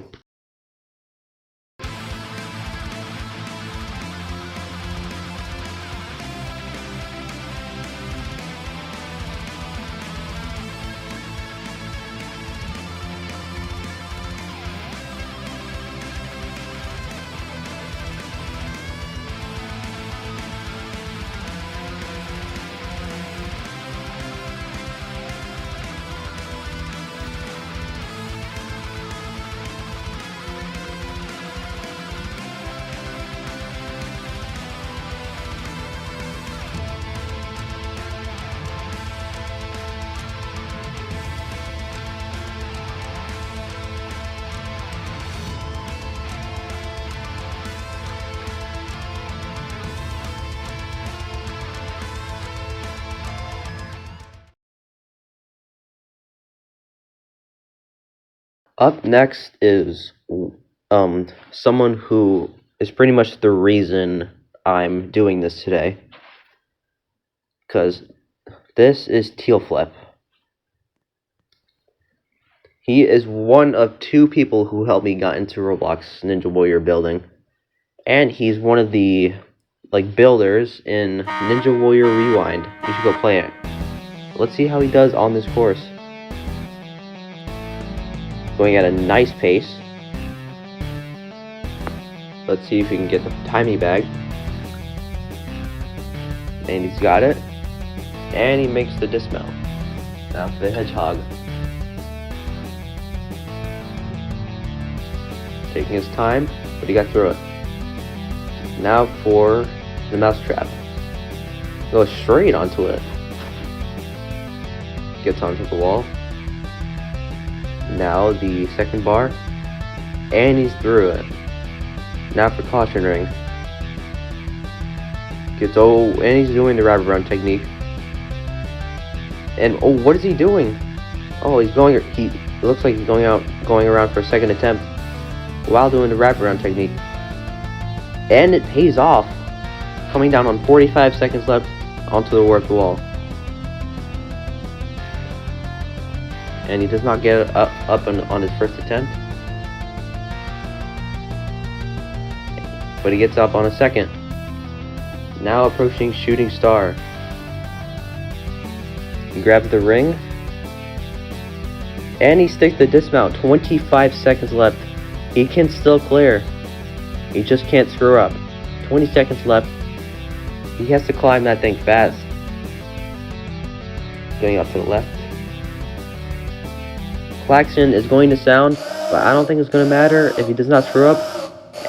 Up next is someone who is pretty much the reason I'm doing this today, because this is Teal Flip. He is one of 2 people who helped me get into Roblox Ninja Warrior building, and he's one of the builders in Ninja Warrior Rewind. You should go play it. Let's see how he does on this course. Going at a nice pace. Let's see if he can get the timing bag. And he's got it. And he makes the dismount. Now for the hedgehog. Taking his time, but he got through it. Now for the mousetrap. Goes straight onto it. Gets onto the wall. Now the second bar. And he's through it. Now for caution ring. And he's doing the rabbit run technique. And oh, what is he doing? Oh, he looks like he's going around for a second attempt while doing the rabbit run technique. And it pays off. Coming down on 45 seconds left onto the warped wall. And he does not get up on his first attempt. But he gets up on a second. Now approaching shooting star. He grabs the ring. And he sticks the dismount. 25 seconds left. He can still clear. He just can't screw up. 20 seconds left. He has to climb that thing fast. Going up to the left. Klaxon is going to sound, but I don't think it's going to matter if he does not screw up.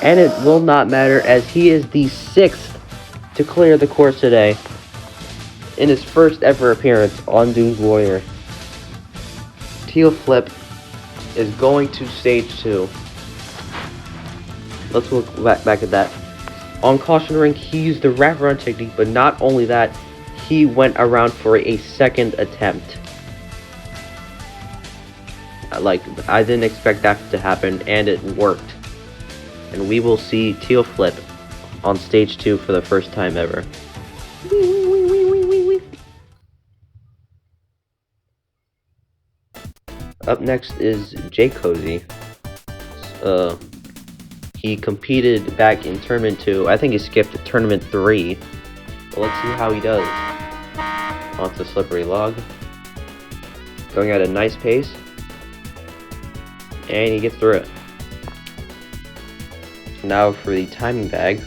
And it will not matter, as he is the 6th to clear the course today in his first ever appearance on Dooze Warrior. Teal Flip is going to stage 2. Let's look back at that. On caution ring, he used the wrap run technique, but not only that, he went around for a second attempt. I didn't expect that to happen, and it worked. And we will see Teal Flip on stage 2 for the first time ever. Up next is J Cozy. He competed back in Tournament 2. I think he skipped Tournament 3. But let's see how he does. Onto slippery log. Going at a nice pace. And he gets through it. Now for the timing bag.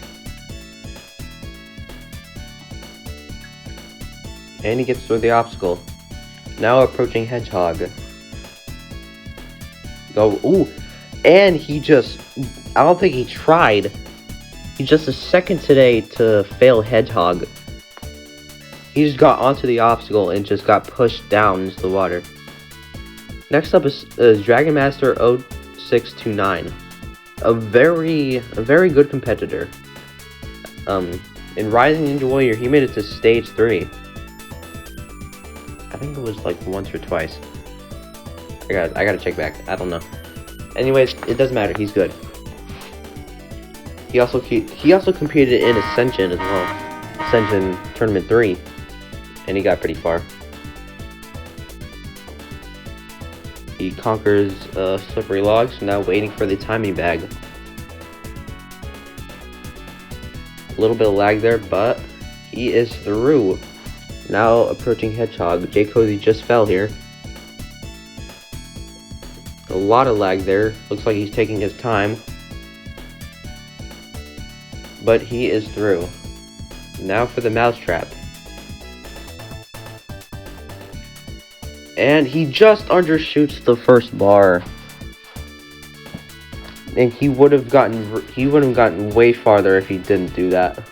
And he gets through the obstacle. Now approaching hedgehog. Go, ooh! And he just, I don't think he tried. He's just a second today to fail hedgehog. He just got onto the obstacle and just got pushed down into the water. Next up is Dragon Master 0629. A very good competitor. In Rising Ninja Warrior, he made it to stage 3. I think it was like once or twice. I gotta check back. I don't know. Anyways, it doesn't matter. He's good. He also competed in Ascension as well. Ascension Tournament 3, and he got pretty far. He conquers slippery logs. Now waiting for the timing bag. A little bit of lag there, but he is through. Now approaching hedgehog. J Cozy just fell here. A lot of lag there. Looks like he's taking his time. But he is through. Now for the mousetrap. And he just undershoots the first bar. And he would have gotten way farther if he didn't do that.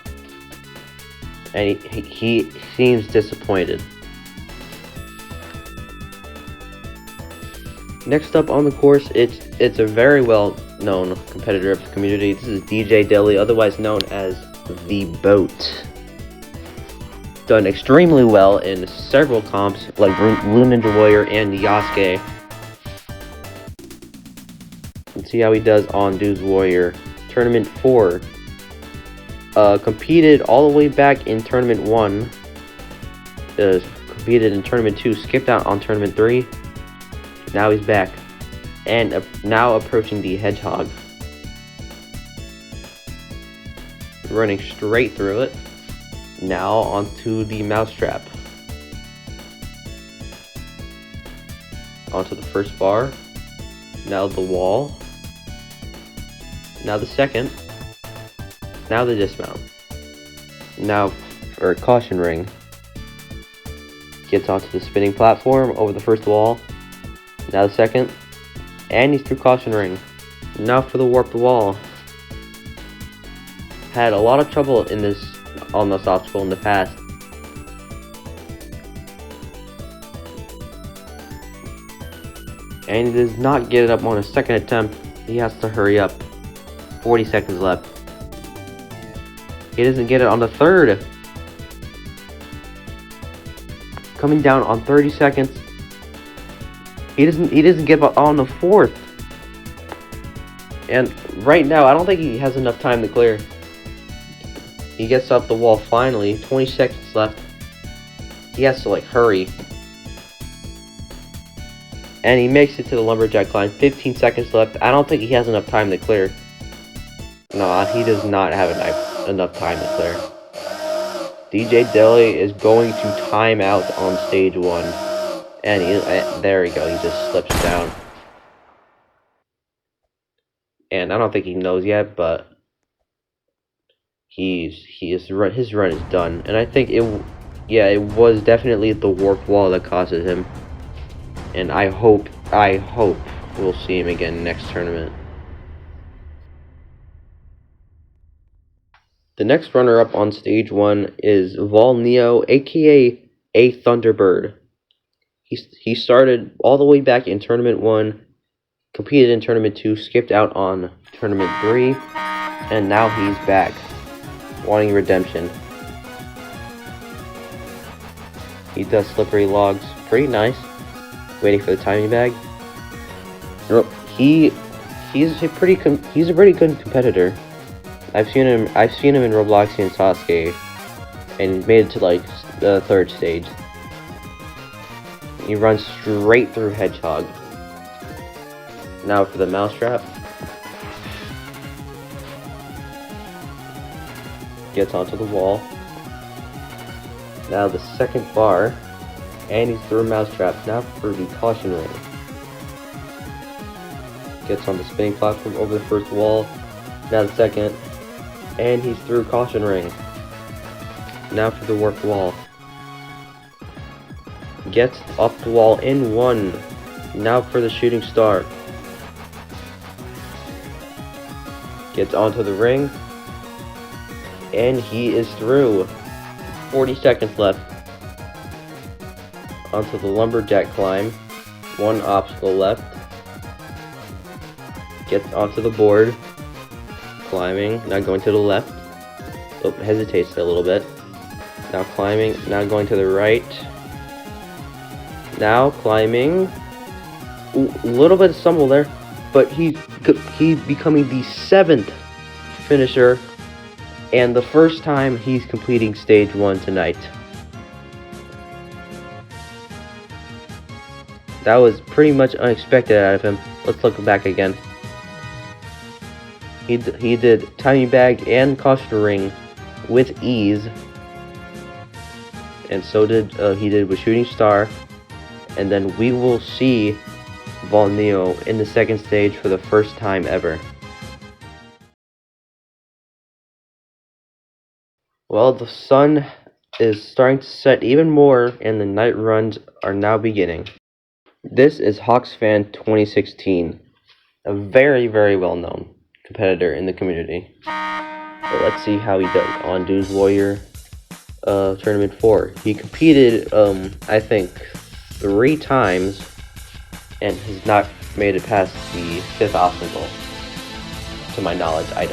And he seems disappointed. Next up on the course, it's a very well-known competitor of the community. This is DJ Dilly, otherwise known as The Boat. Done extremely well in several comps, like Blue Ninja Warrior and Yasuke. see how he does on Dooze Warrior. Tournament 4. Competed all the way back in Tournament 1. Competed in Tournament 2. Skipped out on Tournament 3. Now he's back. And now approaching the Hedgehog. Running straight through it. Now onto the Mousetrap. Onto the first bar. Now the wall. Now the second. Now the dismount. Now for a caution ring. Gets onto the spinning platform over the first wall. Now the second. And he's through caution ring. Now for the warped wall. Had a lot of trouble on this obstacle in the past. And he does not get it up on a second attempt. He has to hurry up. 40 seconds left. He doesn't get it on the third. Coming down on 30 seconds. He doesn't get it on the fourth. And right now, I don't think he has enough time to clear. He gets up the wall finally. 20 seconds left. He has to hurry. And he makes it to the lumberjack climb. 15 seconds left. I don't think he has enough time to clear. No, he does not have enough time to clear. DJ Deli is going to time out on stage 1. And there we go. He just slips down. And I don't think he knows yet, but his run is done. And I think it was definitely the warped wall that causes him. And I hope we'll see him again next tournament. The next runner-up on stage 1 is Vol Neo, aka A Thunderbird. He started all the way back in Tournament 1, competed in Tournament 2, skipped out on Tournament 3, and now he's back, wanting redemption. He does slippery logs, pretty nice. Waiting for the timing bag. He's a pretty good competitor. I've seen him in Robloxian Sasuke, and he made it to the third stage. He runs straight through Hedgehog. Now for the Mousetrap. Gets onto the wall. Now the second bar. And he's through Mousetrap. Now for the caution ring. Gets on the spinning platform over the first wall. Now the second. And he's through caution ring. Now for the warped wall. Gets up the wall in 1. Now for the shooting star. Gets onto the ring. And he is through. 40 seconds left. Onto the lumberjack climb. 1 obstacle left. Gets onto the board. Climbing. Now going to the left. Oh, hesitates a little bit. Now climbing. Now going to the right. Now climbing. Ooh, a little bit of stumble there. But he's becoming the 7th finisher. And the first time he's completing stage 1 tonight. That was pretty much unexpected out of him. Let's look back again. He did timing bag and caution ring with ease. And so did he did with shooting star. And then we will see Vol Neo in the second stage for the first time ever. Well, the sun is starting to set even more, and the night runs are now beginning. This is HawksFan 2016, a very, very well-known competitor in the community. But let's see how he does on Dooze Warrior Tournament 4. He competed, I think, 3 times, and has not made it past the 5th obstacle. To my knowledge, I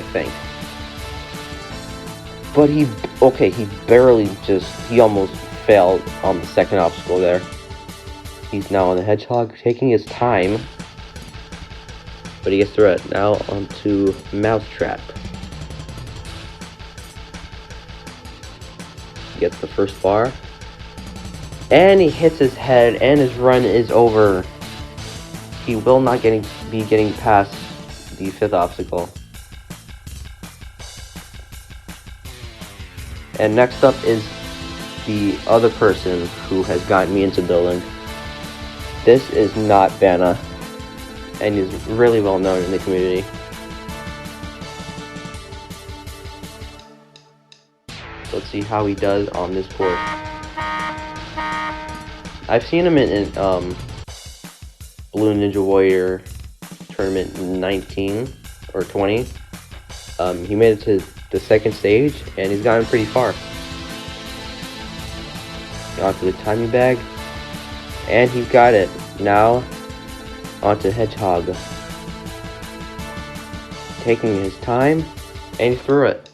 think. But he almost failed on the second obstacle there. He's now on the Hedgehog, taking his time. but he gets through it. Now onto Mousetrap. He gets the first bar, and he hits his head, and his run is over. He will not be getting past the 5th obstacle. And next up is the other person who has gotten me into building. This is not Vanna, and he's really well known in the community. Let's see how he does on this course. I've seen him in Blue Ninja Warrior tournament 19 or 20. He made it to the 2nd stage, and he's gotten pretty far. Onto the timing bag, and he's got it. Now onto Hedgehog, taking his time, and he threw it.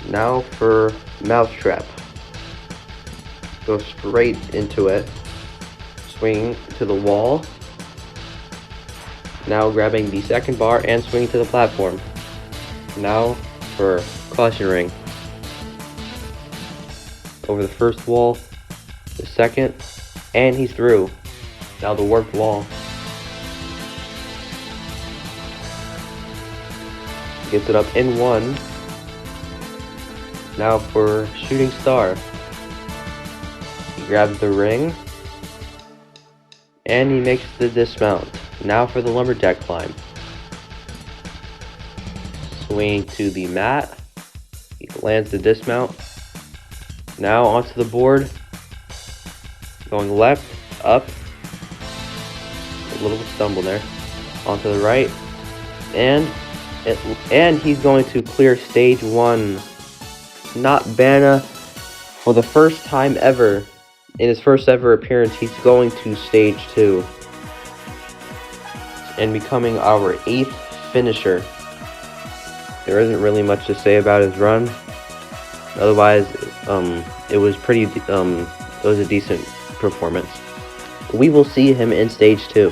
Now for Mousetrap. Go straight into it, swing to the wall. Now grabbing the 2nd bar and swinging to the platform. Now for Caution Ring. Over the 1st wall, the 2nd, and he's through. Now the warped wall. Gets it up in 1. Now for Shooting Star. He grabs the ring, and he makes the dismount. Now for the Lumberjack climb. Swinging to the mat. He lands the dismount. Now onto the board. Going left, up. A little stumble there. Onto the right. And he's going to clear stage 1. Not Vanna. For the first time ever, in his first ever appearance, he's going to stage 2. And becoming our 8th finisher. There isn't really much to say about his run. Otherwise, it was a decent performance. We will see him in stage 2.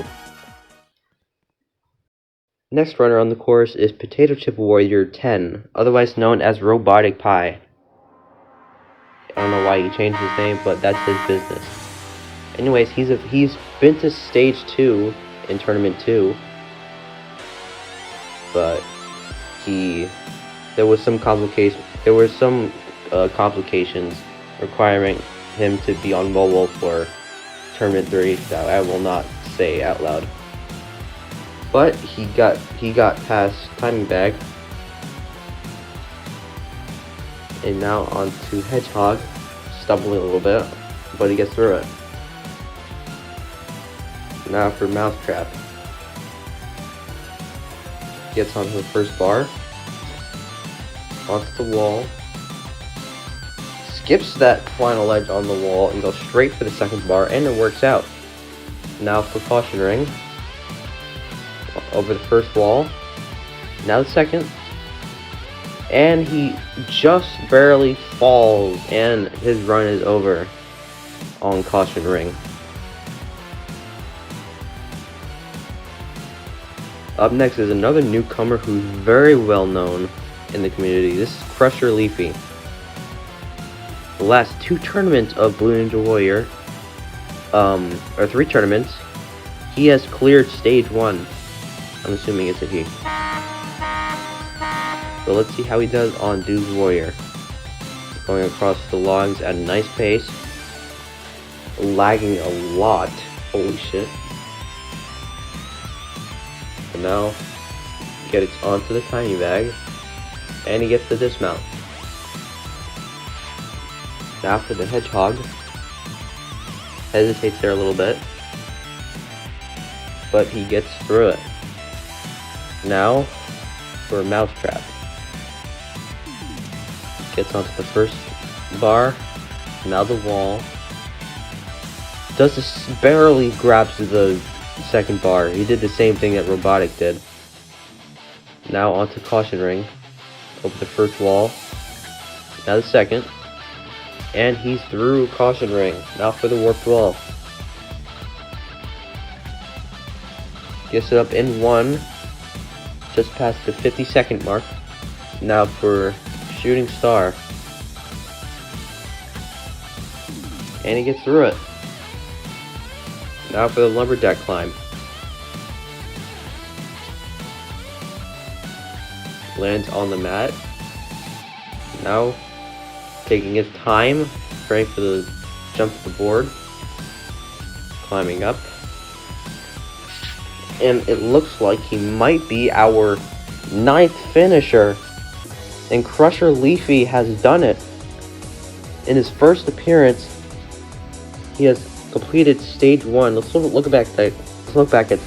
Next runner on the course is Potato Chip Warrior 10, otherwise known as Robotic Pie. I don't know why he changed his name, but that's his business. Anyways, he's been to stage 2 in tournament 2, but there were some complications requiring him to be on mobile for tournament 3 that I will not say out loud. But he got past timing bag. And now onto Hedgehog, stumbling a little bit, but he gets through it. Now for Mousetrap. Gets onto the 1st bar, onto the wall, skips that final edge on the wall and goes straight for the 2nd bar, and it works out. Now for Caution Ring. Over the 1st wall, now the 2nd, and he just barely falls, and his run is over on Caution Ring. Up next is another newcomer who's very well known in the community. This is Crusher Leafy. The last 2 tournaments of Blue Ninja Warrior, or 3 tournaments, he has cleared stage 1. I'm assuming it's a he. So let's see how he does on Dooze Warrior. Going across the logs at a nice pace. Lagging a lot. Holy shit. And now, gets onto the tiny bag. And he gets the dismount. Now for the Hedgehog. Hesitates there a little bit. But he gets through it. Now for a Mousetrap. Gets onto the 1st bar. Now the wall. Does this, barely grabs the 2nd bar. He did the same thing that Robotic did. Now onto Caution Ring. Over the 1st wall. Now the 2nd. And he's through Caution Ring. Now for the warped wall. Gets it up in 1. Just past the 50-second mark. Now for Shooting Star. And he gets through it. Now for the Lumberjack climb. Lands on the mat. Now taking his time, praying for the jump to the board. Climbing up. And it looks like he might be our 9th finisher. And Crusher Leafy has done it. In his first appearance, he has completed stage 1. Let's look back at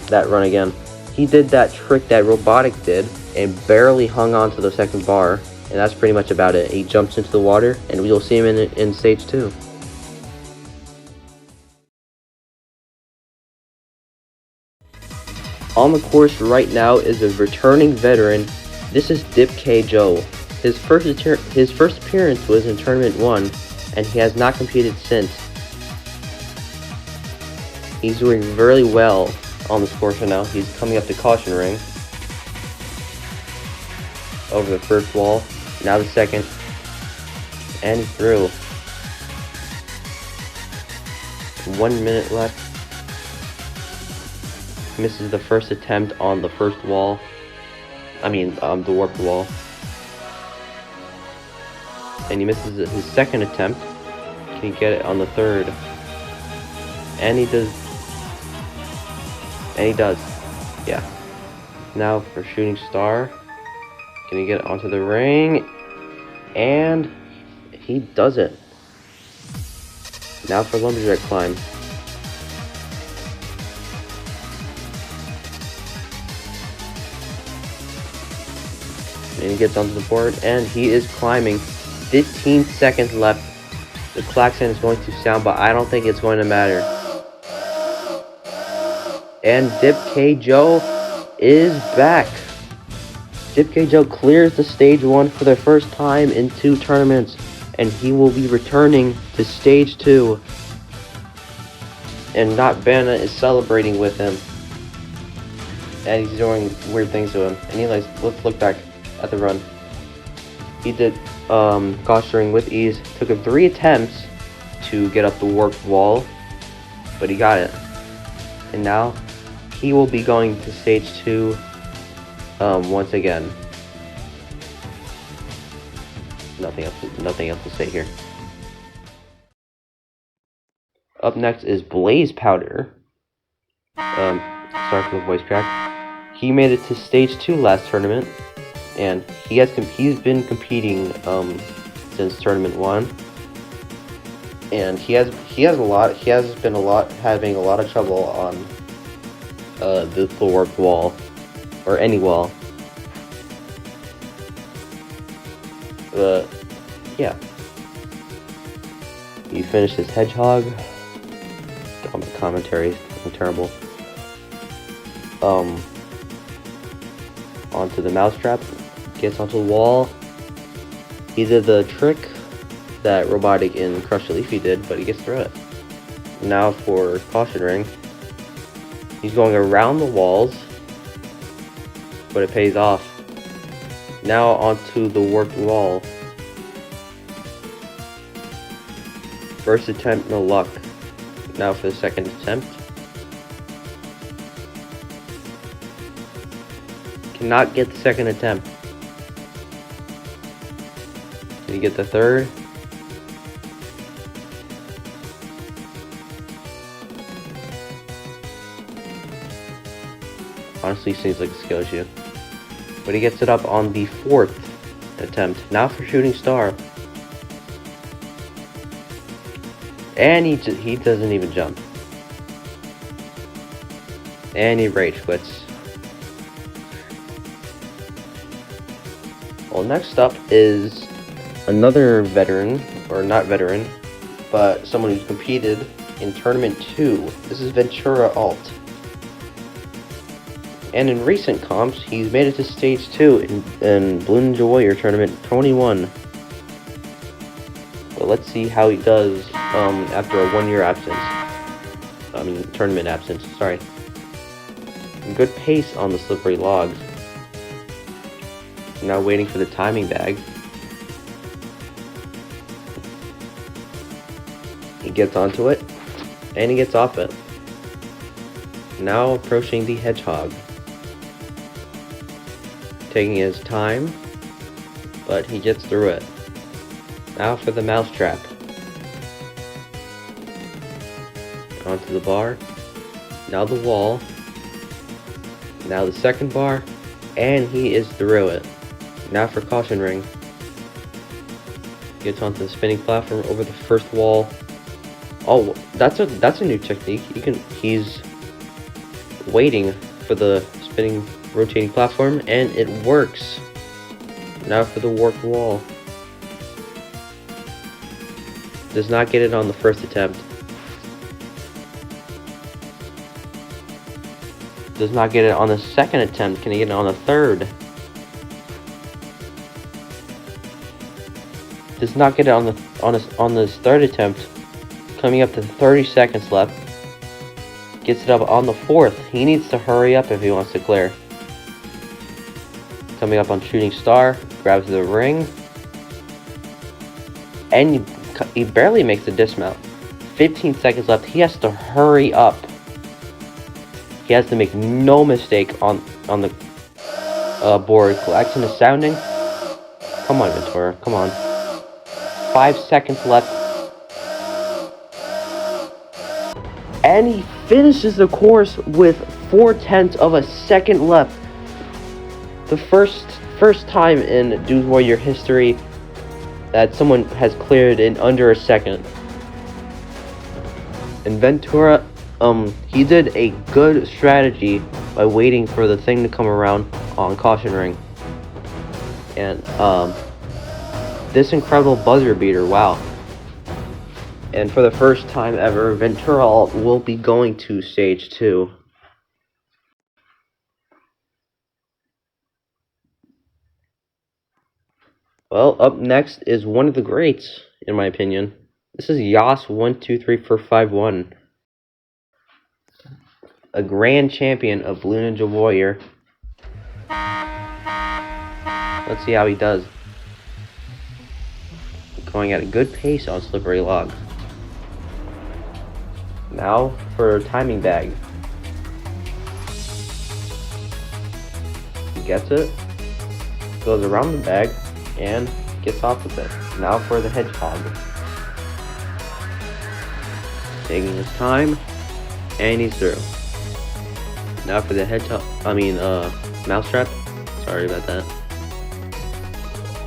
that run again. He did that trick that Robotic did and barely hung on to the second bar. And that's pretty much about it. He jumps into the water, and we will see him in stage 2. On the course right now is a returning veteran. This is Dip K Joe. His first appearance was in Tournament 1, and he has not competed since. He's doing very well on this course right now. He's coming up the caution ring. Over the first wall, now the second, and he's through. 1 minute left. Misses the first attempt on the first wall. The warped wall. And he misses his second attempt. Can he get it on the third? And he does. And he does. Yeah. Now for Shooting Star. Can he get it onto the ring? And he does it. Now for Lumberjack climb. And he gets onto the board, and he is climbing. 15 seconds left. The klaxon is going to sound, but I don't think it's going to matter. And Dip K Joe is back. Dip K Joe clears the stage 1 for the first time in 2 tournaments, and he will be returning to stage 2. And Not Banna is celebrating with him. And he's doing weird things to him. And let's look back at the run. He did cautioning with ease. Took him 3 attempts to get up the warped wall, but he got it. And now he will be going to stage 2 once again. Nothing else to say here. Up next is Blaze Powder. Sorry for the voice crack. He made it to stage 2 last tournament. And he's been competing since Tournament 1, and he has been having a lot of trouble on the warped wall, or any wall. Yeah. He finished his hedgehog. Commentary is terrible. Onto the mousetrap. Gets onto the wall. He did the trick that Robotic and Crusher Leafy did, but he gets through it. Now for caution ring. He's going around the walls, but it pays off. Now onto the warped wall. First attempt, no luck. Now for the second attempt. Cannot get the second attempt. Did he get the third? Honestly, seems like a skill issue. But he gets it up on the 4th attempt. Now for Shooting Star. And he doesn't even jump. And he rage quits. Well, next up is another veteran, or not veteran, but someone who's competed in Tournament 2. This is Ventura Alt. And in recent comps, he's made it to Stage 2 in Blue Ninja Warrior Tournament 21. But let's see how he does after a 1-year absence. Tournament absence, sorry. Good pace on the slippery logs. Now waiting for the timing bag. He gets onto it, and he gets off it. Now approaching the hedgehog. Taking his time, but he gets through it. Now for the mousetrap. Onto the bar. Now the wall. Now the second bar, and he is through it. Now for caution ring. Gets onto the spinning platform over the first wall. Oh, that's a new technique. He's waiting for the spinning, rotating platform, and it works. Now for the warped wall. Does not get it on the first attempt. Does not get it on the second attempt. Can he get it on the third? Does not get it on this third attempt. Coming up to 30 seconds left. Gets it up on the fourth. He needs to hurry up if he wants to clear. Coming up on shooting star. Grabs the ring. And he barely makes the dismount. 15 seconds left. He has to hurry up. He has to make no mistake on the board. Collection is sounding. Come on, Ventura. Come on. 5 seconds left. And he finishes the course with 4/10 of a second left. The first time in Dooze Warrior history that someone has cleared in under a second. And Ventura, he did a good strategy by waiting for the thing to come around on caution ring. And this incredible buzzer beater, wow. And for the first time ever, Ventura will be going to stage 2. Well, up next is one of the greats, in my opinion. This is Yas1234551. A grand champion of Blue Ninja Warrior. Let's see how he does. Going at a good pace on slippery logs. Now for timing bag. He gets it, goes around the bag, and gets off with it. Now for the hedgehog. Taking his time, and he's through. Now for the mousetrap. Sorry about that.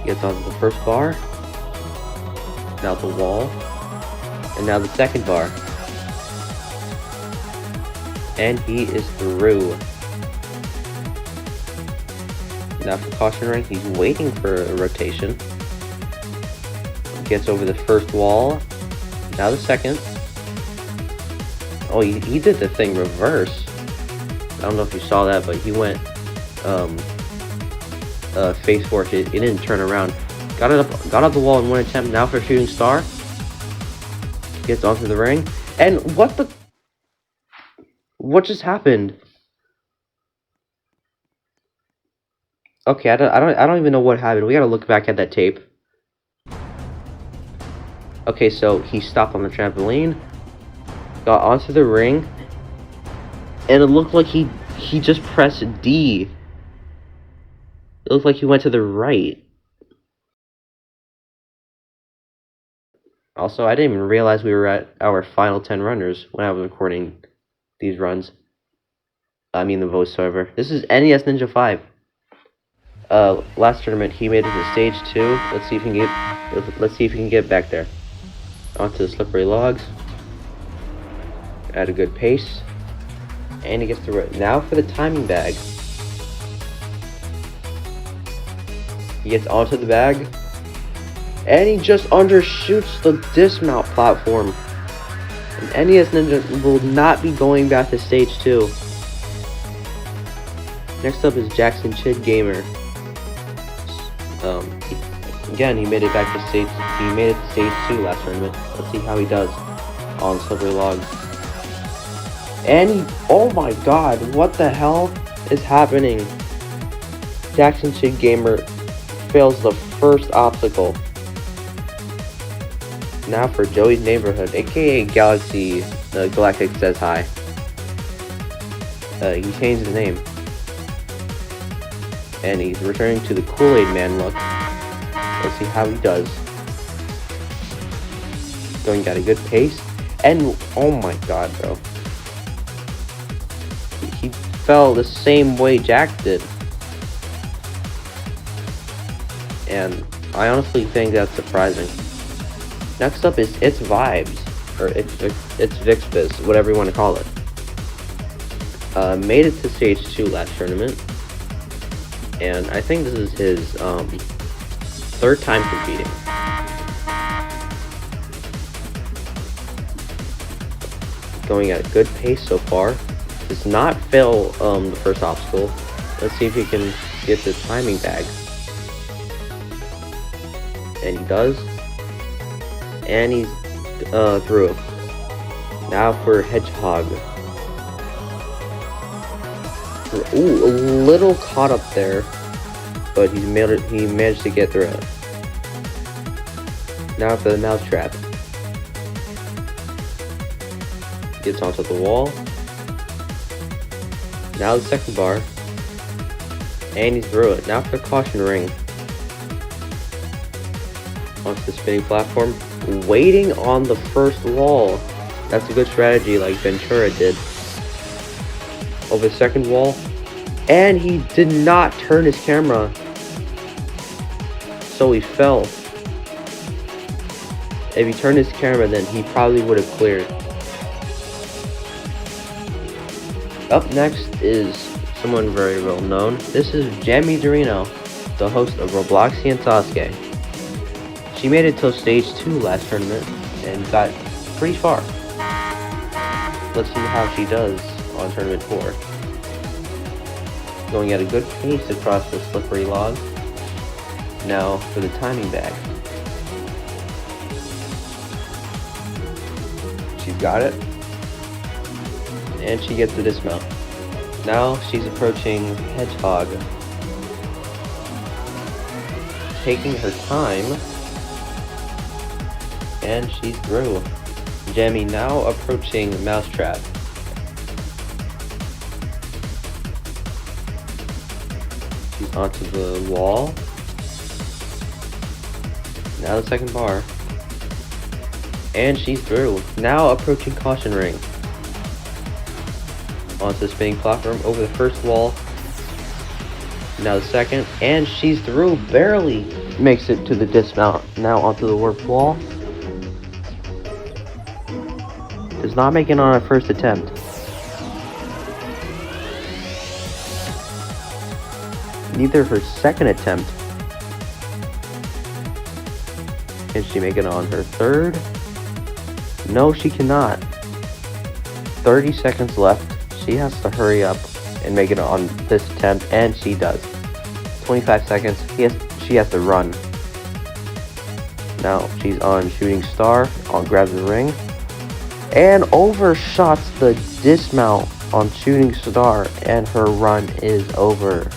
Gets onto the first bar. Now the wall. And now the second bar. And he is through. Now for caution ring, he's waiting for a rotation. Gets over the first wall. Now the second. Oh, he did the thing reverse. I don't know if you saw that, but he went face forward. It didn't turn around. Got up the wall in one attempt. Now for shooting star. Gets onto the ring. And what just happened? Okay, I don't even know what happened. We gotta look back at that tape. Okay, so he stopped on the trampoline, got onto the ring, and it looked like he just pressed D. It looked like he went to the right. Also, I didn't even realize we were at our final 10 runners when I was recording these runs. I mean the voiceover. This is NES Ninja 5. Last tournament he made it to stage 2. Let's see if he can get back there. Onto the slippery logs. At a good pace. And he gets through it. Now for the timing bag. He gets onto the bag. And he just undershoots the dismount platform. And NES Ninja will not be going back to stage 2. Next up is Jackson Chid Gamer. Again, he made it back to stage 2 last tournament. Let's see how he does on slippery logs. And oh my god, what the hell is happening? Jackson Shig Gamer fails the first obstacle. Now for Joey's Neighborhood, aka Galaxy Galactic Says Hi. He changed his name. And he's returning to the Kool-Aid Man look. Let's see how he does. Going at a good pace. And oh my god, bro. He fell the same way Jack did. And I honestly think that's surprising. Next up is It's Vibes, or it's Vixbiz, whatever you want to call it. Made it to stage 2 last tournament, and I think this is his third time competing. Going at a good pace so far. Does not fail the first obstacle. Let's see if he can get the timing bag. And he does. And he's through. Now for Hedgehog. Ooh, a little caught up there, but he managed to get through it. Now for the Mousetrap. Gets onto the wall. Now the second bar. And he's through it. Now for the Caution Ring. Onto the spinning platform. Waiting on the first wall. That's a good strategy like Ventura did. Over the second wall. And he did not turn his camera. So he fell. If he turned his camera, then he probably would have cleared. Up next is someone very well known. This is Jamie Dorino, the host of Robloxian Sasuke. She made it till stage 2 last tournament and got pretty far. Let's see how she does on tournament 4. Going at a good pace across the slippery log. Now for the timing bag. She's got it. And she gets the dismount. Now she's approaching Hedgehog. Taking her time. And she's through. Jamie now approaching Mousetrap. She's onto the wall. Now the second bar. And she's through. Now approaching Caution Ring. Onto the spinning platform, over the first wall. Now the second, and she's through, barely makes it to the dismount. Now onto the warped wall. Does not make it on her first attempt. Neither her second attempt. Can she make it on her third? No, she cannot. 30 seconds left. She has to hurry up and make it on this attempt, and she does. 25 seconds. She has to run. Now she's on Shooting Star. I'll grab the ring. And overshots the dismount on Shooting Star, and her run is over.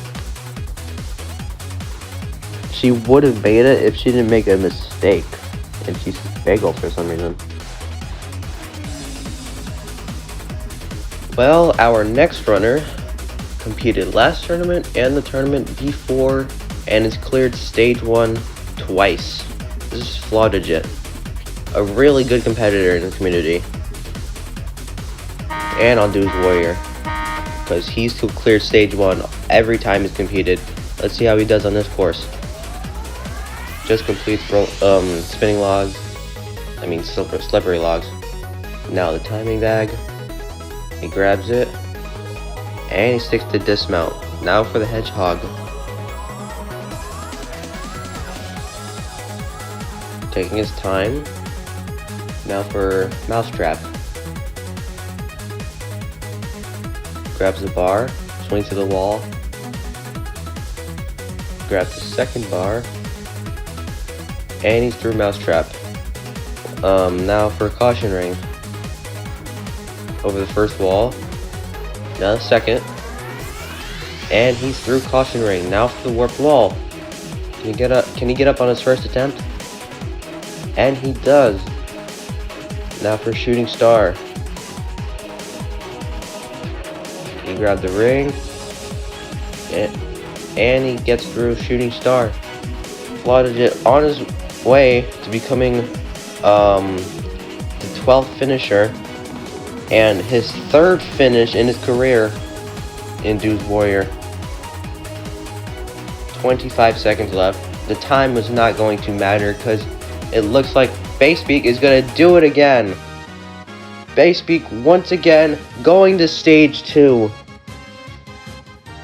She would have made it if she didn't make a mistake. And she's bagel for some reason. Well, our next runner competed last tournament and the tournament before, and has cleared stage 1 twice. This is Flawdigit, a really good competitor in the community. And on Dooze Warrior, because he's cleared stage 1 every time he's competed. Let's see how he does on this course. Just completes spinning logs. I mean slippery logs. Now the timing bag. He grabs it. And he sticks to dismount. Now for the Hedgehog. Taking his time. Now for Mousetrap. Grabs the bar. Swings to the wall. Grabs the second bar. And he's through Mousetrap. Now for Caution Ring. over the first wall. Now the second. And he's through caution ring. Now for the warped wall. Can he get up on his first attempt? And he does. Now for shooting star. He grabbed the ring. And he gets through shooting star. Slotted it on his way to becoming the 12th finisher. And his third finish in his career in Dooze Warrior. 25 seconds left. The time was not going to matter because it looks like Basepeak is going to do it again. Basepeak once again going to stage 2.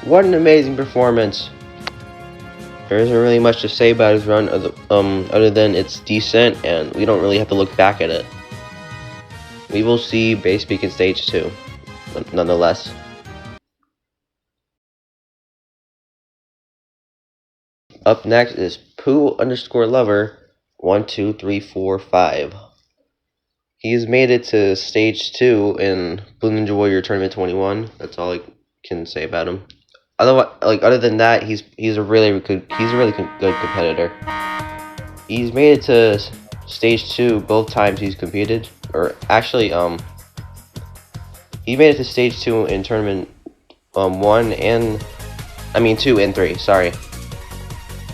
What an amazing performance. There isn't really much to say about his run other than it's decent and we don't really have to look back at it. We will see Basepeak in stage 2, nonetheless. Up next is Poo_Lover123455. He has made it to stage 2 in Blue Ninja Warrior Tournament 21. That's all I can say about him. Other than that, he's a really good competitor. He's made it to stage 2 both times he's competed, or actually he made it to stage 2 in tournament 2 and 3. Sorry.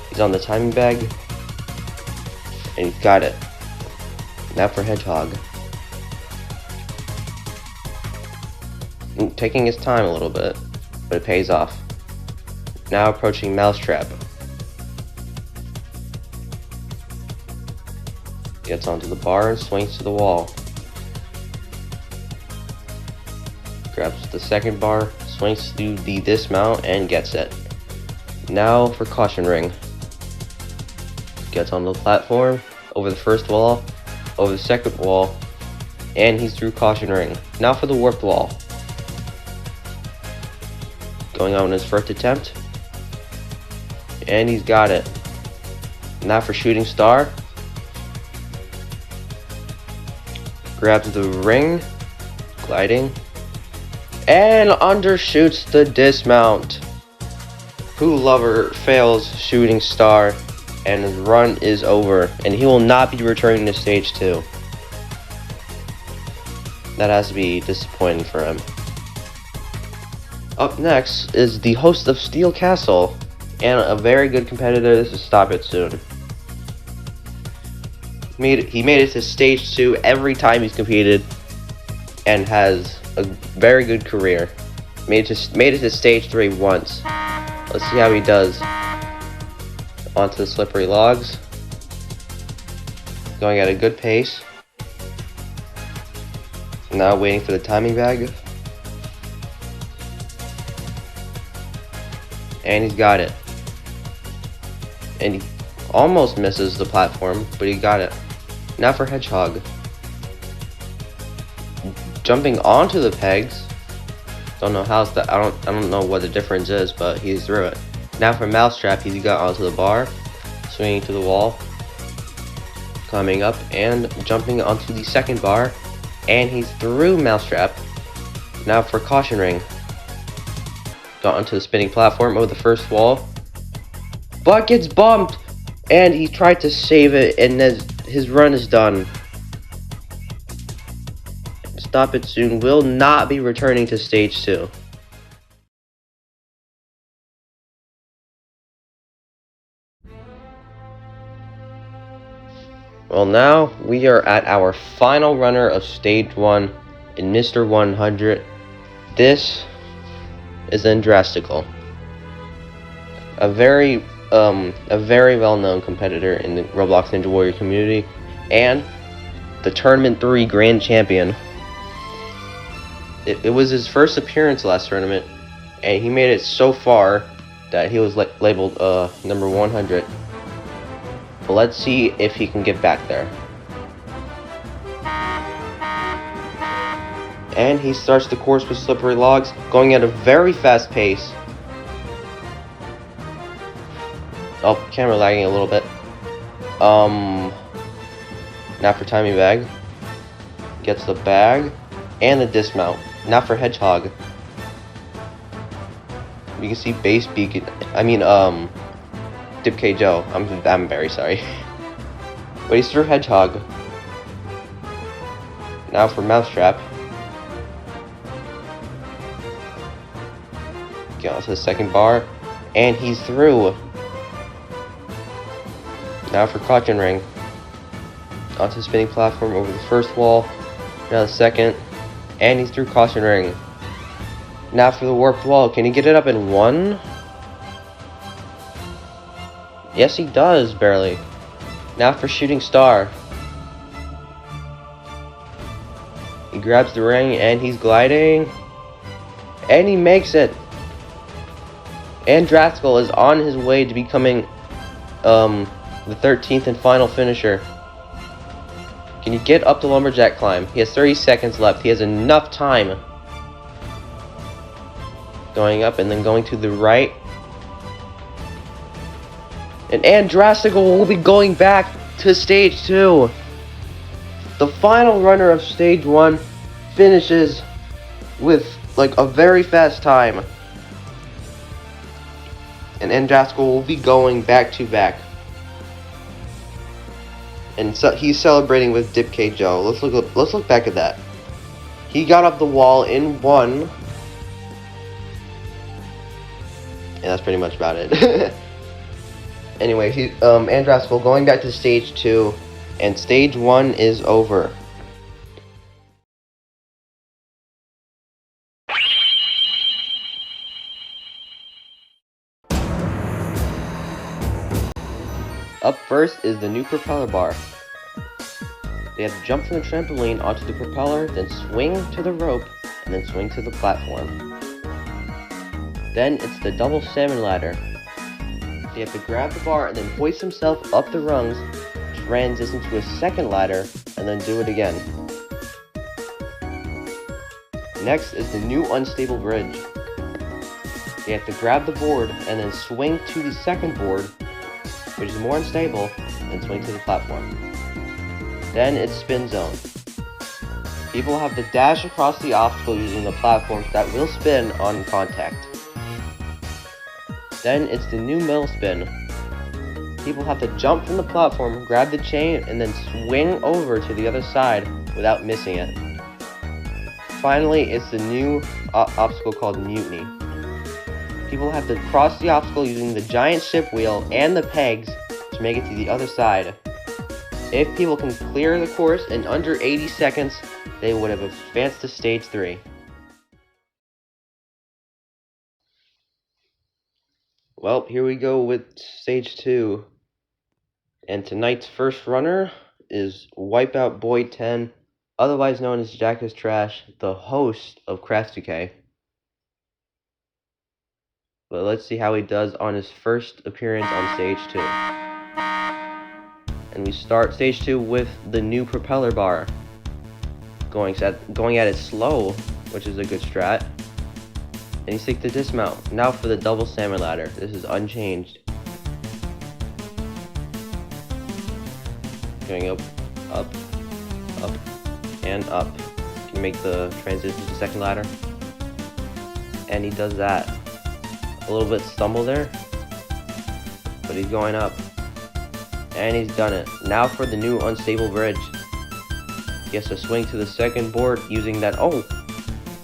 He's on the timing bag, and he's got it. Now for Hedgehog. Taking his time a little bit, but it pays off. Now approaching Mousetrap. Gets onto the bar and swings to the wall. Grabs the second bar, swings to the dismount, and gets it. Now for Caution Ring. Gets on the platform, over the first wall, over the second wall, and he's through Caution Ring. Now for the warped wall. Going on his first attempt, and he's got it. Now for shooting star. Grabs the ring, gliding, and undershoots the dismount. Poo Lover fails shooting star, and his run is over, and he will not be returning to stage 2. That has to be disappointing for him. Up next is the host of Steel Castle, and a very good competitor. This is Stop It Soon. He made it to stage 2 every time he's competed, and has a very good career. Made it to stage 3 once. Let's see how he does. Onto the slippery logs. Going at a good pace. Now waiting for the timing bag. And he's got it. And he almost misses the platform, but he got it. Now for Hedgehog. Jumping onto the pegs. Don't know how that. I don't know what the difference is, but he's through it. Now for Mousetrap, he got onto the bar, swinging to the wall, climbing up and jumping onto the second bar, and he's through Mousetrap. Now for Caution Ring. Got onto the spinning platform over the first wall, but gets bumped, and he tried to save it, and his run is done. Stop It Soon will not be returning to stage 2. Well, now we are at our final runner of stage 1 in Mr. 100. This is Drastical, a very well-known competitor in the Roblox Ninja Warrior community, and the Tournament 3 Grand Champion. It was his first appearance last tournament, and he made it so far that he was labeled number 100. But let's see if he can get back there. And he starts the course with slippery logs, going at a very fast pace. Oh, camera lagging a little bit. Now for timing bag. Gets the bag. and the dismount. Now for Hedgehog. You can see base beacon. Dip K Joe. I'm very sorry. But he's through Hedgehog. Now for Mousetrap. Get onto the second bar, and he's through. Now for Caution Ring. Onto the spinning platform over the first wall. Now the second, and he's through Caution Ring. Now for the warped wall. Can he get it up in one? Yes, he does, barely. Now for Shooting Star. He grabs the ring and he's gliding. And he makes it. And Dratskull is on his way to becoming the 13th and final finisher. Can you get up the Lumberjack climb? He has 30 seconds left. He has enough time. Going up and then going to the right. And Dratskull will be going back to stage 2. The final runner of stage 1 finishes with like a very fast time. And Dratskull will be going back to back. And so he's celebrating with Dip K Joe. Let's look back at that. He got up the wall in 1. And that's pretty much about it. Anyway, Dratskull going back to stage 2, and stage 1 is over. Up first is the new propeller bar. They have to jump from the trampoline onto the propeller, then swing to the rope, and then swing to the platform. Then it's the double salmon ladder. They have to grab the bar and then hoist himself up the rungs, transition to a second ladder, and then do it again. Next is the new unstable bridge. They have to grab the board and then swing to the second board, which is more unstable, and swing to the platform. Then it's spin zone. People have to dash across the obstacle using the platforms that will spin on contact. Then it's the new middle spin. People have to jump from the platform, grab the chain, and then swing over to the other side without missing it. Finally, it's the new obstacle called Mutiny. People have to cross the obstacle using the giant ship wheel and the pegs to make it to the other side. If people can clear the course in under 80 seconds, they would have advanced to stage 3. Well, here we go with stage 2. And tonight's first runner is Wipeout Boy 10, otherwise known as Jack is Trash, the host of Crash 2K. But let's see how he does on his first appearance on stage 2. And we start stage 2 with the new propeller bar. Going at it slow, which is a good strat. And you take the dismount. Now for the double salmon ladder. This is unchanged. Going up, up, up, and up. Can you make the transition to the second ladder? And he does that. A little bit stumble there, but he's going up. And he's done it. Now for the new unstable bridge. He has to swing to the second board using that. Oh!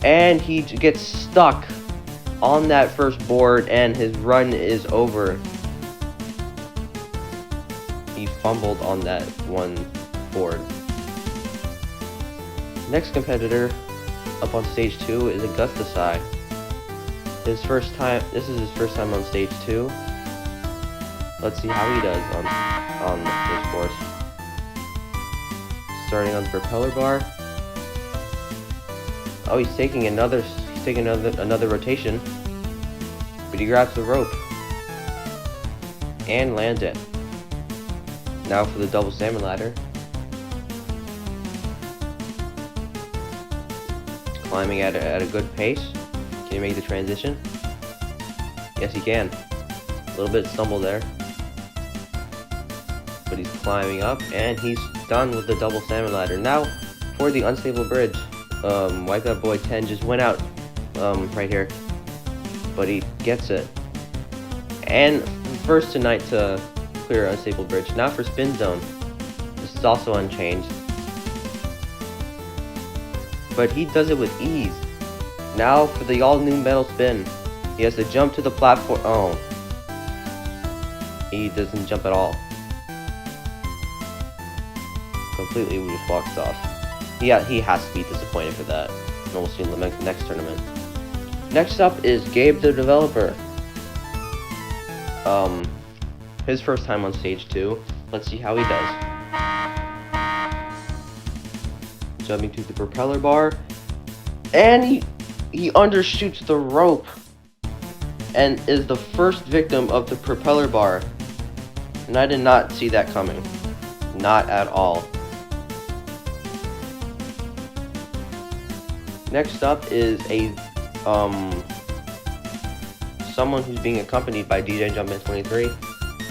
And he gets stuck on that first board and his run is over. He fumbled on that one board. Next competitor up on stage 2 is Augustusai. This is his first time on stage 2. Let's see how he does on this course. Starting on the propeller bar. Oh, he's taking another rotation. But he grabs the rope and lands it. Now for the double salmon ladder. Climbing at a good pace. Can you make the transition? Yes, he can. A little bit stumble there. But he's climbing up, and he's done with the double salmon ladder. Now, for the unstable bridge. Wipeout Boy 10 just went out, right here. But he gets it. And first tonight to clear Unstable Bridge. Now for Spin Zone. This is also unchanged. But he does it with ease. Now for the all-new Metal Spin. He has to jump to the platform. Oh. He doesn't jump at all. Completely just walks off. Yeah, he has to be disappointed for that. And we'll see in the next tournament. Next up is Gabe the Developer. His first time on stage 2. Let's see how he does. Jumping to the propeller bar. And he undershoots the rope. And is the first victim of the propeller bar. And I did not see that coming. Not at all. Next up is a someone who's being accompanied by DJ Jumpman23.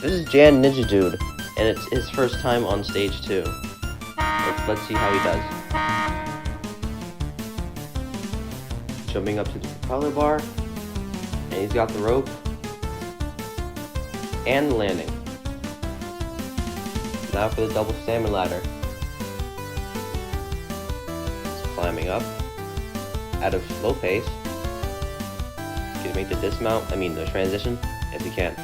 This is Jan Ninja Dude, and it's his first time on stage 2. Let's see how he does. Jumping up to the propeller bar, and he's got the rope and landing. Now for the double salmon ladder. He's climbing up at a slow pace. Can make the dismount, the transition, if you can.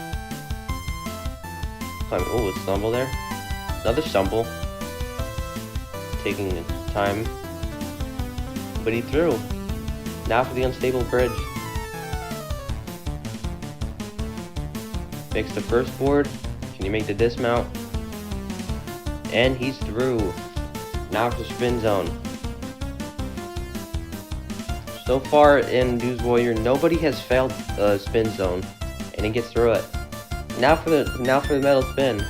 Climbing, oh, a stumble there. Another stumble. Taking his time. But he threw. Now for the unstable bridge. Makes the first board. Can you make the dismount? And he's through. Now for spin zone. So far in Dooze Warrior, nobody has failed spin zone, and he gets through it. Now for the metal spin.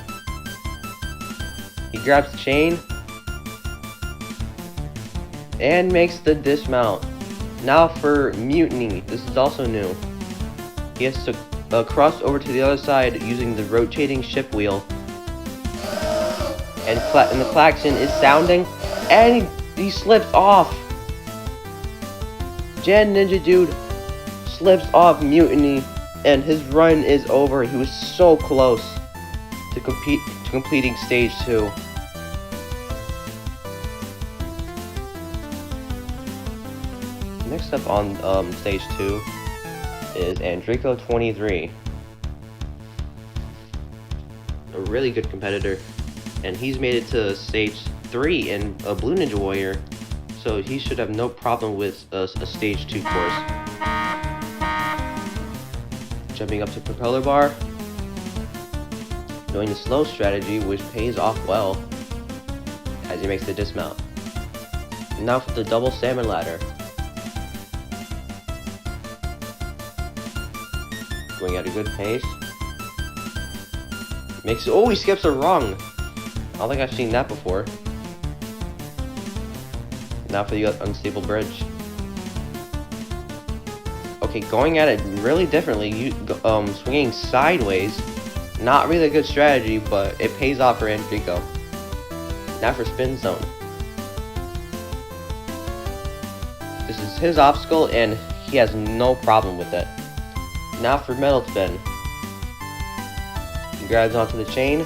He grabs the chain and makes the dismount. Now for mutiny. This is also new. He has to cross over to the other side using the rotating ship wheel, and the klaxon is sounding, and he slips off. Jan Ninja Dude slips off mutiny, and his run is over. He was so close to completing stage 2. Next up on stage 2 is Andrico23. A really good competitor, and he's made it to stage 3 in a Blue Ninja Warrior. So he should have no problem with a stage 2 course. Jumping up to propeller bar. Doing the slow strategy, which pays off well as he makes the dismount. Now for the double salmon ladder. Going at a good pace. Oh, he skips a rung. I don't think I've seen that before. Now for the unstable bridge. Okay, going at it really differently. Swinging sideways. Not really a good strategy, but it pays off for Andrico. Now for spin zone. This is his obstacle, and he has no problem with it. Now for metal spin. He grabs onto the chain.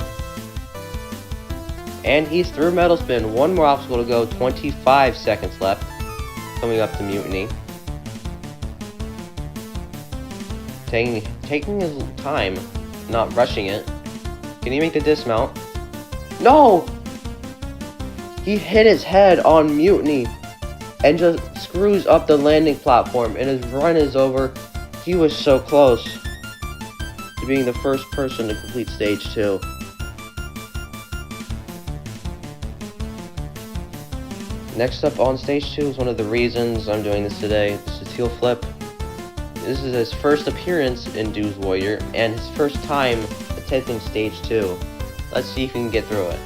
And he's through metal spin. One more obstacle to go. 25 seconds left. Coming up to mutiny. Taking his time, not rushing it. Can he make the dismount? No! He hit his head on mutiny and just screws up the landing platform, and his run is over. He was so close to being the first person to complete stage 2. Next up on stage 2 is one of the reasons I'm doing this today. This is Teal Flip. This is his first appearance in Dooze Warrior and his first time attempting stage 2. Let's see if he can get through it.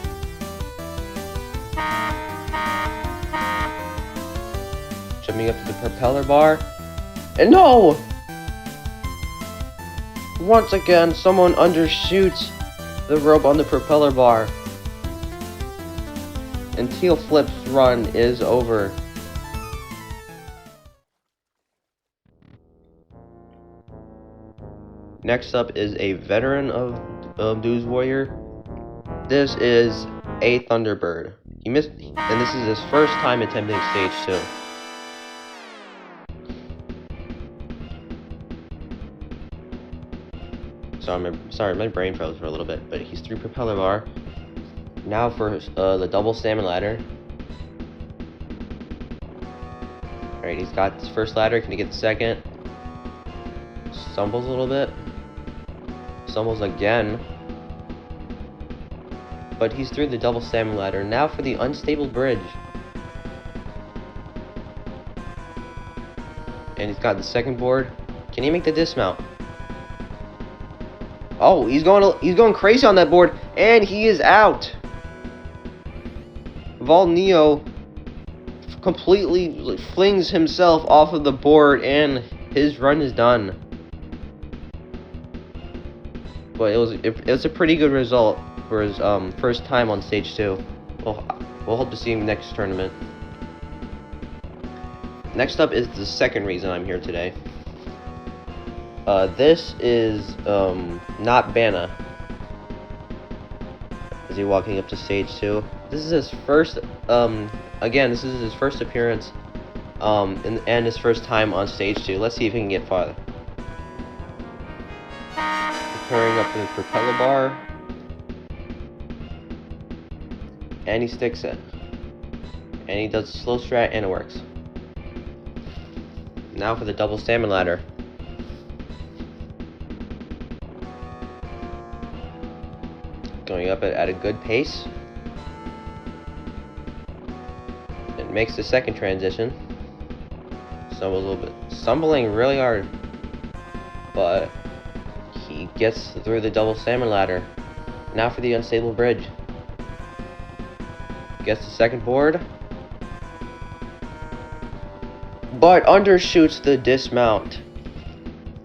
Jumping up to the propeller bar. And no! Once again, someone undershoots the rope on the propeller bar. And Teal Flip's run is over. Next up is a veteran of Dooze Warrior. This is a Thunderbird. He missed, and this is his first time attempting stage 2. So sorry, my brain froze for a little bit, but he's through propeller bar. Now for the double salmon ladder. Alright, he's got his first ladder. Can he get the second? Stumbles a little bit. Stumbles again. But he's through the double salmon ladder. Now for the unstable bridge. And he's got the second board. Can he make the dismount? Oh, he's going crazy on that board, and he is out. Neo completely flings himself off of the board, and his run is done. But it was a pretty good result for his first time on stage 2. We'll hope to see him next tournament. Next up is the second reason I'm here today. This is not Banna. Is he walking up to stage 2? This is his first again, this is his first appearance and his first time on stage 2. Let's see if he can get farther. Preparing up for the propeller bar. And he sticks it. And he does slow strat and it works. Now for the double salmon ladder. Going up at a good pace. It makes the second transition. Stumbles a little bit. Stumbling really hard. But he gets through the double salmon ladder. Now for the unstable bridge. Gets the second board. But undershoots the dismount.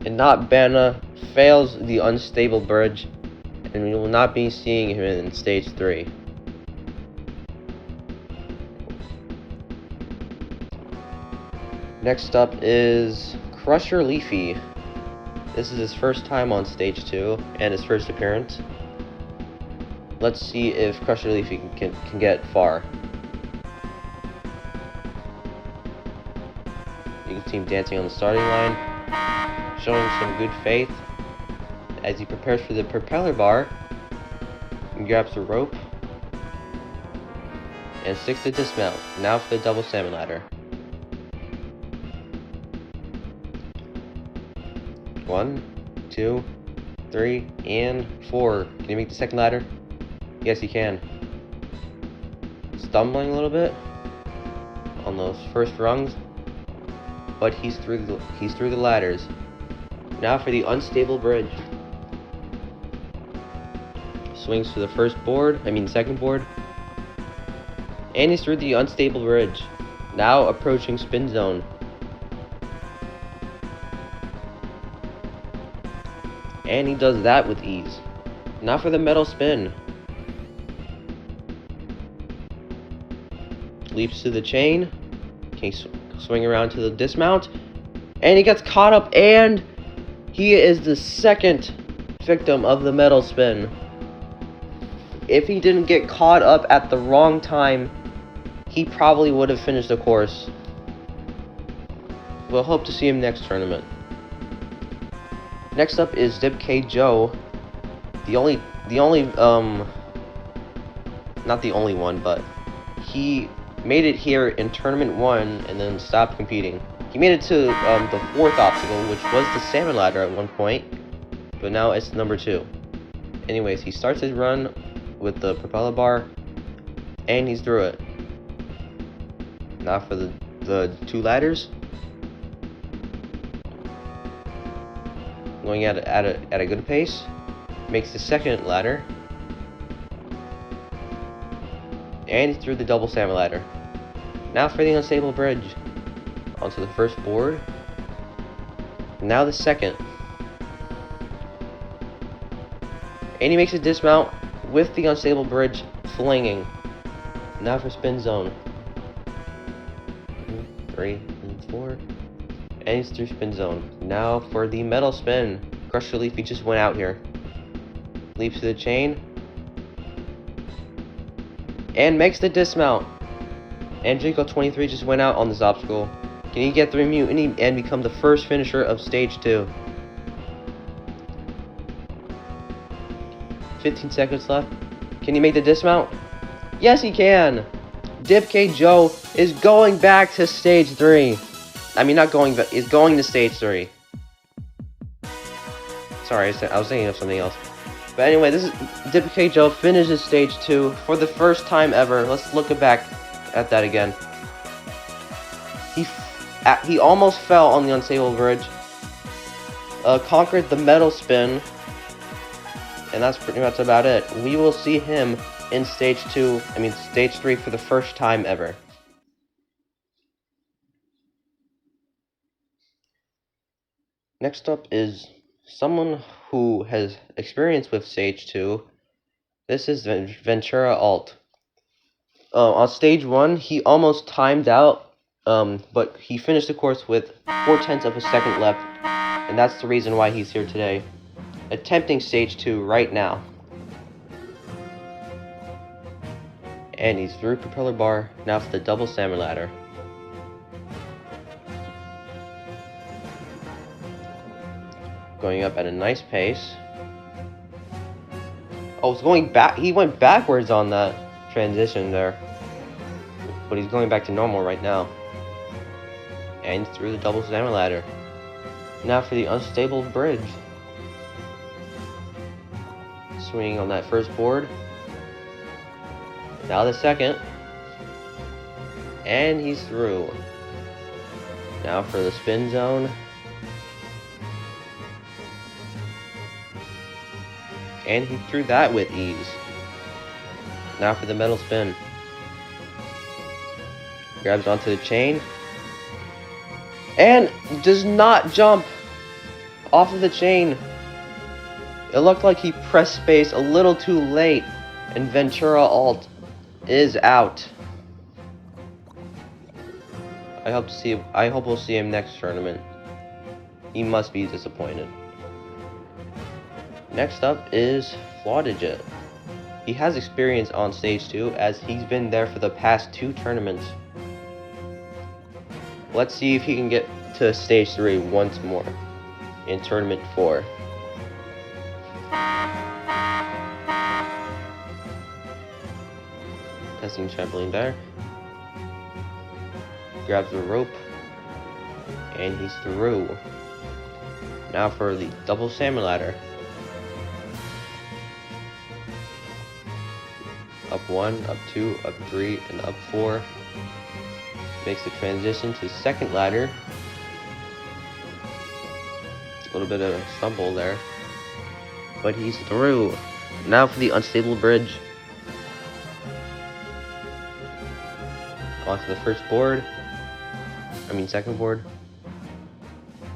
And not Banna fails the unstable bridge. And we will not be seeing him in stage 3. Next up is Crusher Leafy. This is his first time on stage 2 and his first appearance. Let's see if Crusher Leafy can get far. You can see him dancing on the starting line, showing some good faith. As he prepares for the propeller bar, he grabs the rope and sticks the dismount. Now for the double salmon ladder. 1, 2, 3, and 4. Can you make the second ladder? Yes, he can. Stumbling a little bit on those first rungs, but he's through the ladders. Now for the unstable bridge. Swings to the second board. And he's through the unstable bridge. Now approaching spin zone. And he does that with ease. Now for the metal spin. Leaps to the chain. Can swing around to the dismount. And he gets caught up, and he is the second victim of the metal spin. If he didn't get caught up at the wrong time, he probably would have finished the course. We'll hope to see him next tournament. Next up is Zip-K Joe. Not the only one, but he made it here in tournament 1 and then stopped competing. He made it to the 4th obstacle, which was the salmon ladder at one point, but now it's number 2. Anyways, he starts his run with the propeller bar, and he's through it. Now for the 2 ladders. Going at a good pace. Makes the second ladder. And he's through the double salmon ladder. Now for the unstable bridge. Onto the first board. Now the second. And he makes a dismount with the unstable bridge flinging. Now for spin zone. 3 and 4. And he's through spin zone. Now for the metal spin. Crusher Leaf, he just went out here. Leaps to the chain. And makes the dismount. And Draco 23 just went out on this obstacle. Can he get through Mutiny and become the first finisher of Stage 2? 15 seconds left. Can he make the dismount? Yes, he can! Dipk Joe is going back to Stage 3. I mean, not going back, is going to Stage 3. Sorry, I was thinking of something else. But anyway, this is Dipk Joe finishes Stage 2 for the first time ever. Let's look back at that again. He almost fell on the unstable bridge. Conquered the metal spin. And that's pretty much about it. We will see him in Stage 3 for the first time ever. Next up is someone who has experience with Stage 2. This is Ventura Alt. On Stage 1, he almost timed out, but he finished the course with 0.4 of a second left, and that's the reason why he's here today. Attempting Stage 2 right now. And he's through propeller bar, now for the double salmon ladder. Going up at a nice pace. Oh, it's going back. He went backwards on that transition there. But he's going back to normal right now. And through the double salmon ladder. Now for the unstable bridge. Swinging on that first board. Now the second. And he's through. Now for the spin zone. And he threw that with ease. Now for the metal spin. Grabs onto the chain. And does not jump off of the chain. It looked like he pressed space a little too late. And Ventura Alt is out. I hope we'll see him next tournament. He must be disappointed. Next up is Flaudigit. He has experience on Stage 2 as he's been there for the past 2 tournaments. Let's see if he can get to Stage 3 once more in Tournament 4. Testing trampoline there. Grabs the rope. And he's through. Now for the double salmon ladder. Up 1, up 2, up 3, and up 4. Makes the transition to second ladder. A little bit of a stumble there. But he's through. Now for the unstable bridge. Onto the first board. Second board.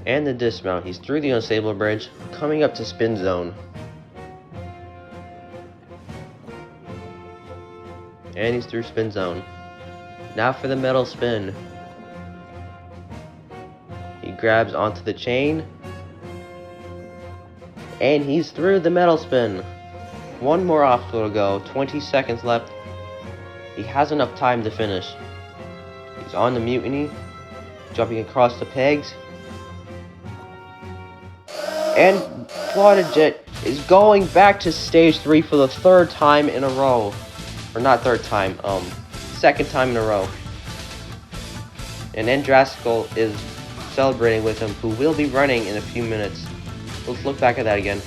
And the dismount. He's through the unstable bridge. Coming up to spin zone. And he's through spin zone. Now for the metal spin. He grabs onto the chain. And he's through the metal spin. One more obstacle to go. 20 seconds left. He has enough time to finish. He's on the mutiny. Jumping across the pegs. And Flaudigit is going back to Stage 3 for the 3rd time in a row. Or not 3rd time, 2nd time in a row. And Andrastical is celebrating with him, who will be running in a few minutes. Let's look back at that again.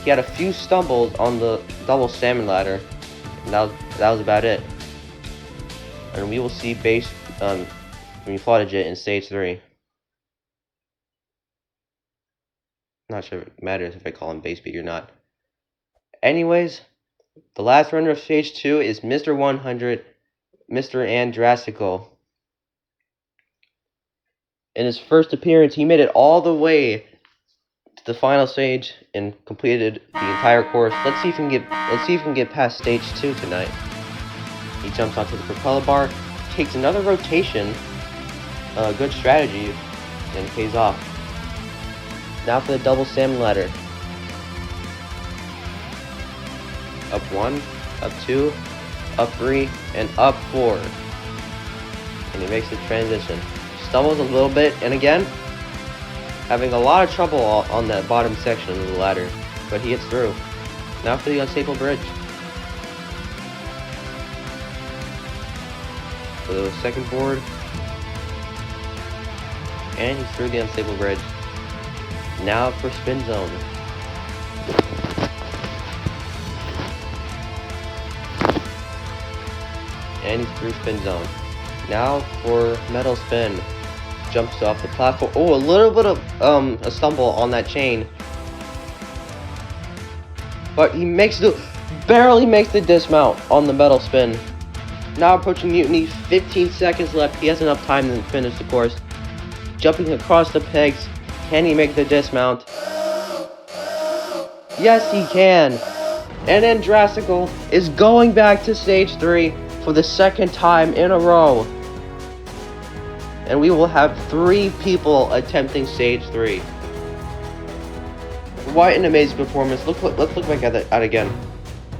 He had a few stumbles on the double salmon ladder. And that was about it. And we will see Flaudigit in Stage 3. Not sure if it matters if I call him Base Beat or not. Anyways, the last runner of Stage 2 is Mr. 100, Mr. Andrastical. In his first appearance, he made it all the way to the final stage and completed the entire course. Let's see if we can get past Stage 2 tonight. He jumps onto the propeller bar, takes another rotation. Good strategy, and pays off. Now for the double salmon ladder. Up 1, up 2, up 3, and up 4. And he makes the transition. Stumbles a little bit, and again, having a lot of trouble on that bottom section of the ladder, but he gets through. Now for the unstable bridge. For the second board, and he's through the unstable bridge. Now for spin zone. And he's through spin zone. Now for metal spin. Jumps off the platform. Oh, a little bit of a stumble on that chain. But he barely makes the dismount on the metal spin. Now approaching mutiny, 15 seconds left. He has enough time to finish the course. Jumping across the pegs. Can he make the dismount? Yes, he can. And then Drastical is going back to stage 3 for the second time in a row. And we will have 3 people attempting stage 3. What an amazing performance. Let's look back at that again.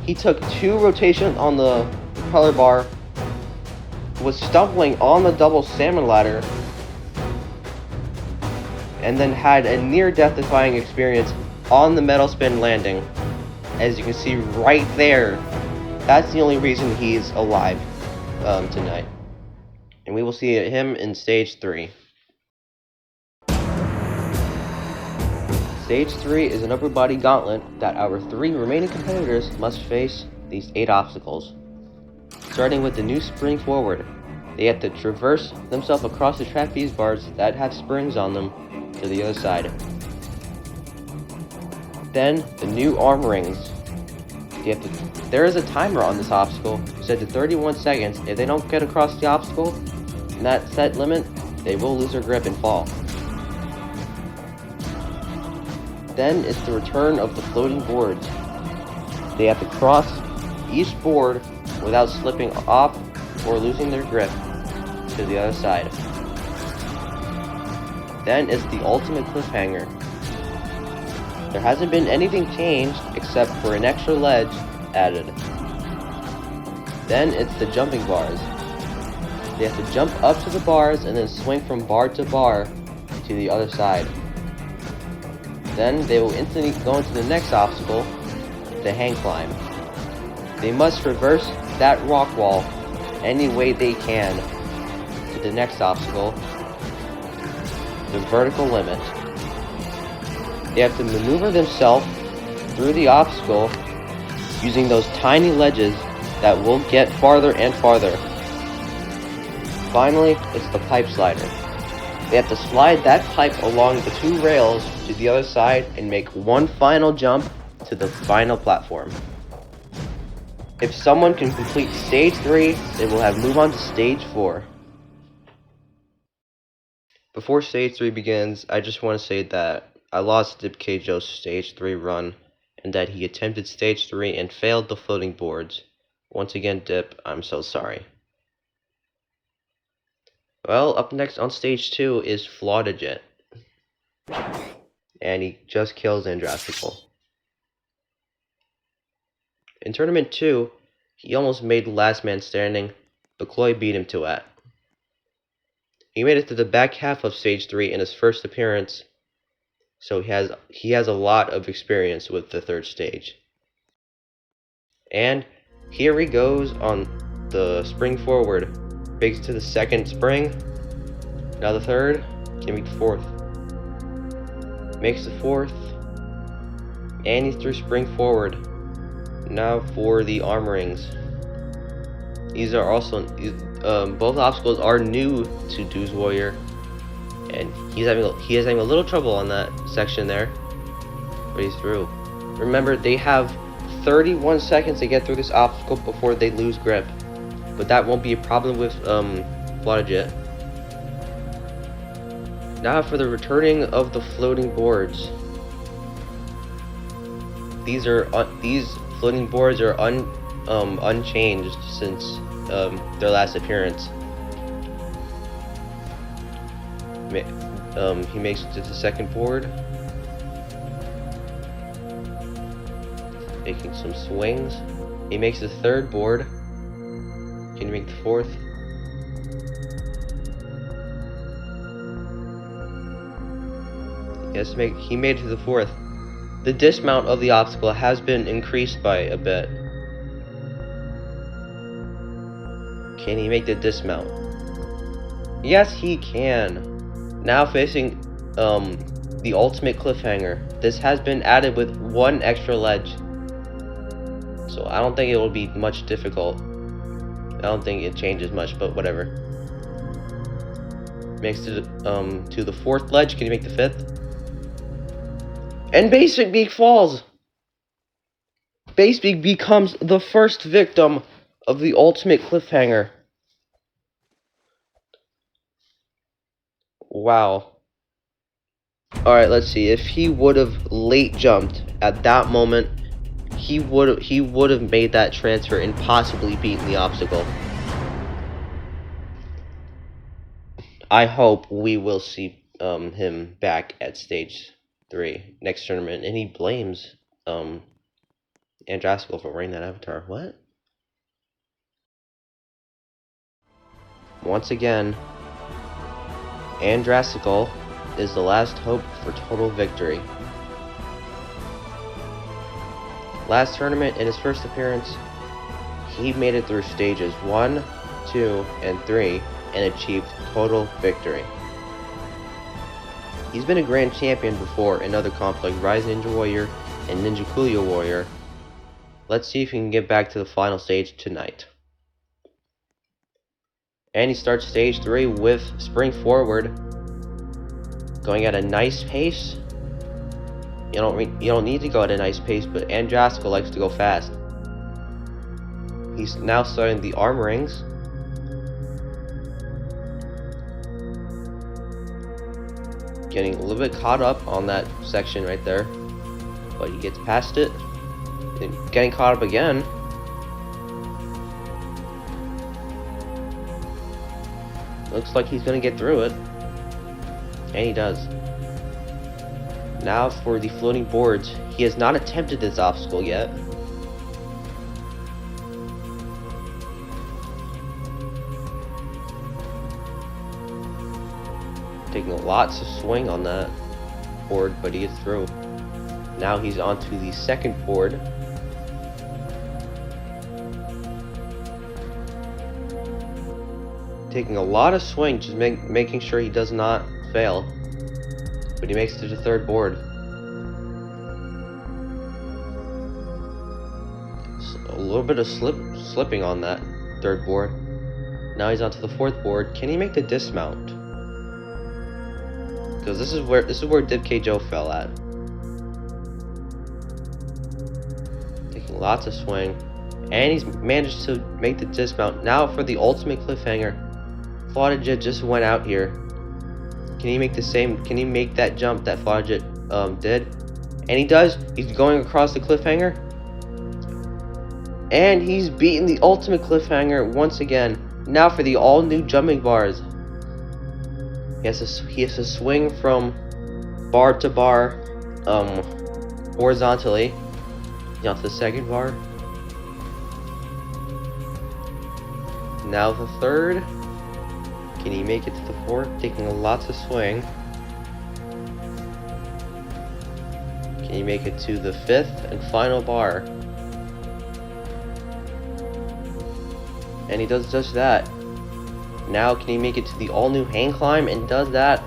He took 2 rotations on the propeller bar, was stumbling on the double salmon ladder, and then had a near death-defying experience on the metal spin landing. As you can see right there, that's the only reason he's alive tonight. And we will see him in stage 3. Stage 3 is an upper body gauntlet that our 3 remaining competitors must face these 8 obstacles. Starting with the new spring forward, they have to traverse themselves across the trapeze bars that have springs on them to the other side. Then the new arm rings. There is a timer on this obstacle set to 31 seconds. If they don't get across the obstacle in that set limit, they will lose their grip and fall. Then it's the return of the floating boards. They have to cross each board without slipping off or losing their grip to the other side. Then it's the ultimate cliffhanger. There hasn't been anything changed except for an extra ledge added. Then it's the jumping bars. They have to jump up to the bars and then swing from bar to bar to the other side. Then they will instantly go into the next obstacle, the hang climb. They must traverse that rock wall any way they can to the next obstacle, the vertical limit. They have to maneuver themselves through the obstacle using those tiny ledges that will get farther and farther. Finally, it's the pipe slider. They have to slide that pipe along the 2 rails to the other side and make one final jump to the final platform. If someone can complete stage 3, they will have moved on to stage 4. Before stage 3 begins, I just want to say that I lost Dip Joe's stage 3 run, and that he attempted stage 3 and failed the floating boards. Once again, Dip, I'm so sorry. Well, up next on stage 2 is Flaudajet. And he just kills Andrastical. In Tournament 2, he almost made last man standing, but Chloe beat him to it. He made it to the back half of stage 3 in his first appearance, so he has a lot of experience with the third stage. And here he goes on the spring forward. Makes it to the second spring. Now the third. Can make the fourth. Makes the fourth. And he's through spring forward. Now for the arm rings. These are also both obstacles are new to Dooze Warrior, and he is having a little trouble on that section there, but he's through. Remember, they have 31 seconds to get through this obstacle before they lose grip, but that won't be a problem with Flaudajet. Now for the returning of the floating boards. These floating boards are unchanged since their last appearance. He makes it to the second board. Making some swings. He makes the third board. Can you make the fourth? Yes, he made it to the fourth. The dismount of the obstacle has been increased by a bit. Can he make the dismount? Yes, he can. Now facing the ultimate cliffhanger. This has been added with one extra ledge. So I don't think it will be much difficult. I don't think it changes much, but whatever. Makes it to the fourth ledge. Can you make the fifth? And Basic Beak falls. Basic Beak becomes the first victim of the ultimate cliffhanger. Wow. Alright, let's see. If he would have late jumped at that moment, he would have made that transfer and possibly beaten the obstacle. I hope we will see him back at stage 3 next tournament, and he blames Andrasical for wearing that avatar. What? Once again, Andrasical is the last hope for total victory. Last tournament, in his first appearance, he made it through stages 1, 2, and 3 and achieved total victory. He's been a grand champion before in other comps like Rise Ninja Warrior and Ninja Coolio Warrior. Let's see if he can get back to the final stage tonight. And he starts stage 3 with Spring Forward, going at a nice pace. You don't need to go at a nice pace, but Andrasical likes to go fast. He's now starting the arm rings. Getting a little bit caught up on that section right there, but he gets past it. And getting caught up again. Looks like he's gonna get through it. And he does. Now for the floating boards. He has not attempted this obstacle yet. Taking lots of swing on that board, but he gets through. Now he's onto the second board. Taking a lot of swing, just making sure he does not fail. But he makes it to the third board. So a little bit of slipping on that third board. Now he's onto the fourth board. Can he make the dismount? Because this is where Div K Joe fell at. Taking lots of swing. And he's managed to make the dismount. Now for the ultimate cliffhanger. Flautajit just went out here. Can he make the same? Can he make that jump that Flautajit did? And he does. He's going across the cliffhanger. And he's beaten the ultimate cliffhanger once again. Now for the all new jumping bars. He has to swing from bar to bar horizontally. He's onto the second bar. Now the third. Can he make it to the fourth? Taking lots of swing. Can he make it to the fifth and final bar? And he does just that. Now can he make it to the all-new hang climb? And does that.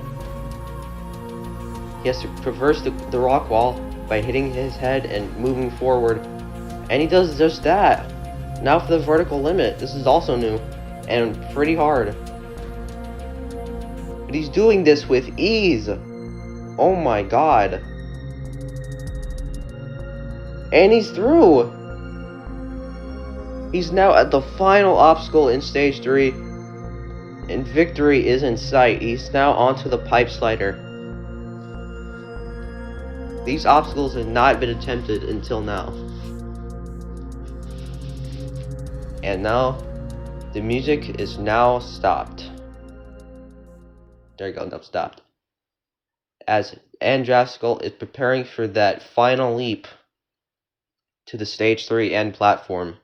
He has to traverse the rock wall by hitting his head and moving forward. And he does just that. Now for the vertical limit. This is also new and pretty hard. But he's doing this with ease. Oh my god. And he's through. He's now at the final obstacle in stage 3. And victory is in sight. He's now onto the pipe slider. These obstacles have not been attempted until now. And now, the music is now stopped. There you go, now stopped. As Andrasical is preparing for that final leap. to the stage 3 end platform.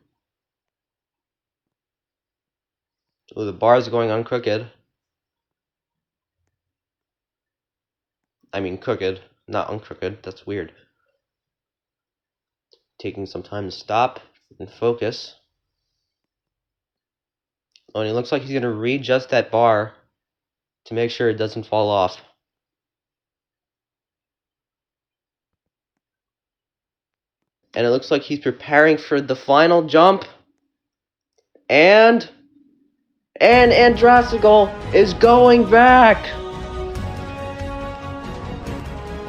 So the bar is going uncrooked. I mean crooked, not uncrooked. That's weird. Taking some time to stop and focus. Oh, and it looks like he's going to readjust that bar to make sure it doesn't fall off. And it looks like he's preparing for the final jump. And Andrasical is going back.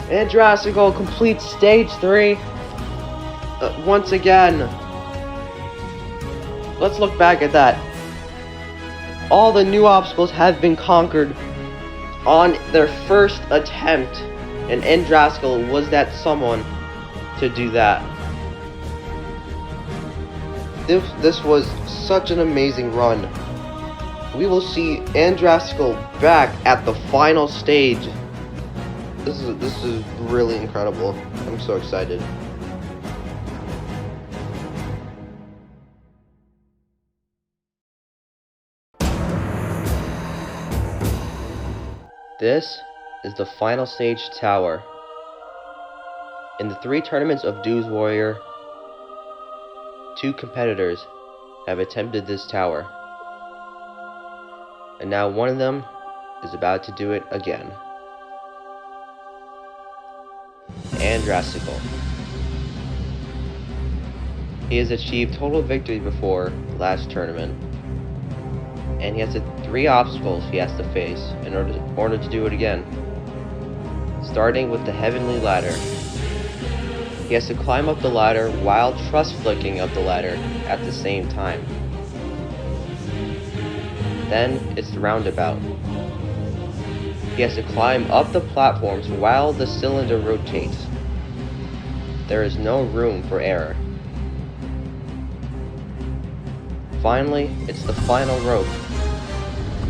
Andrasical completes stage 3 once again. Let's look back at that. All the new obstacles have been conquered on their first attempt, and Andrasical was that someone to do that. This was such an amazing run. We will see Andrasical back at the final stage. This is really incredible. I'm so excited. This is the final stage tower. In the 3 tournaments of Dooze Warrior, 2 competitors have attempted this tower. And now one of them is about to do it again. Andrasical. He has achieved total victory before last tournament. And he has 3 obstacles he has to face in order to do it again. Starting with the Heavenly Ladder. He has to climb up the ladder while trust flicking up the ladder at the same time. Then it's the Roundabout. He has to climb up the platforms while the cylinder rotates. There is no room for error. Finally, it's the final rope.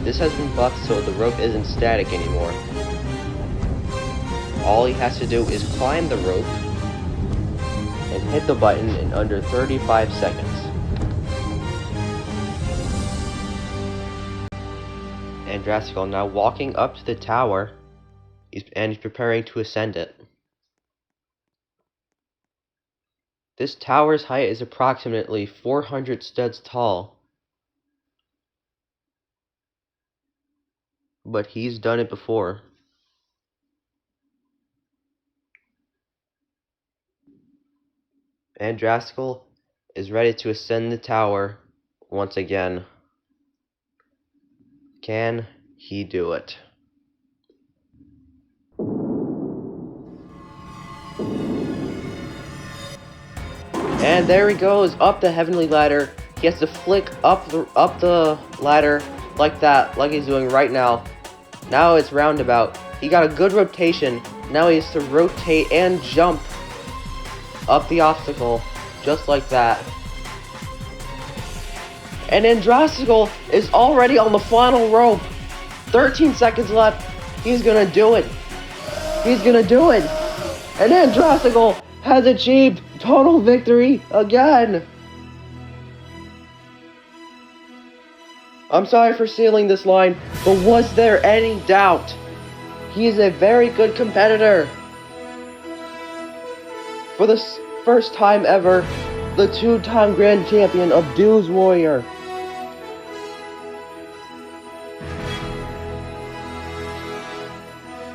This has been buffed so the rope isn't static anymore. All he has to do is climb the rope and hit the button in under 35 seconds. Andrasical now walking up to the tower, and he's preparing to ascend it. This tower's height is approximately 400 studs tall, but he's done it before. Andrasical is ready to ascend the tower once again. Can he do it? And there he goes, up the Heavenly Ladder. He has to flick up the ladder like that, like he's doing right now. Now it's Roundabout. He got a good rotation. Now he has to rotate and jump up the obstacle, just like that. And Andrasical is already on the final rope. 13 seconds left. He's gonna do it. He's gonna do it. And Andrasical has achieved total victory again. I'm sorry for stealing this line, but was there any doubt? He is a very good competitor. For the first time ever, the 2-time grand champion of Dooze Warrior.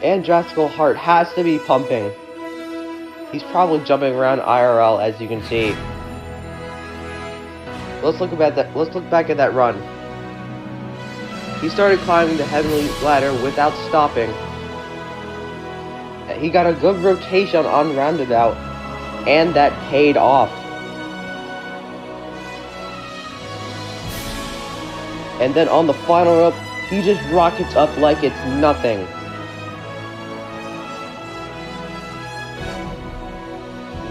Andrasical heart has to be pumping. He's probably jumping around IRL, as you can see. Let's look back at that run. He started climbing the Heavenly Ladder without stopping. He got a good rotation on Roundabout, and that paid off. And then on the final rope, he just rockets up like it's nothing.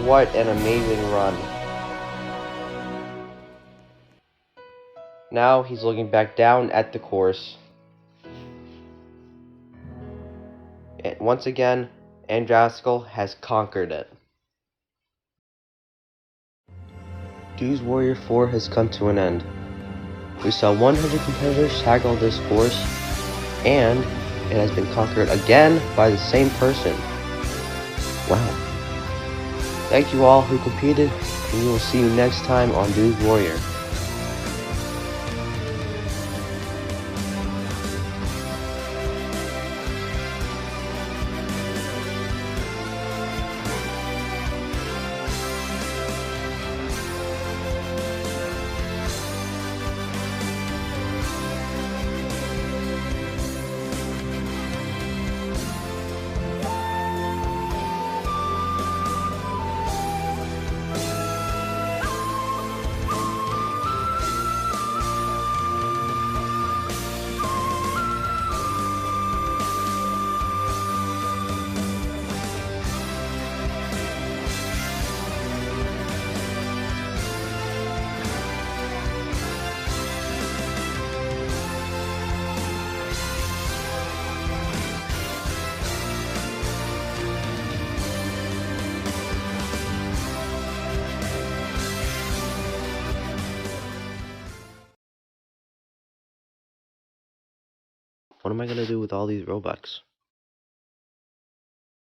What an amazing run. Now he's looking back down at the course. And once again, Andrasical has conquered it. Dooze Warrior 4 has come to an end. We saw 100 competitors tackle this force, and it has been conquered again by the same person. Wow. Thank you all who competed, and we will see you next time on Dooze Warrior. What am I gonna do with all these Robux?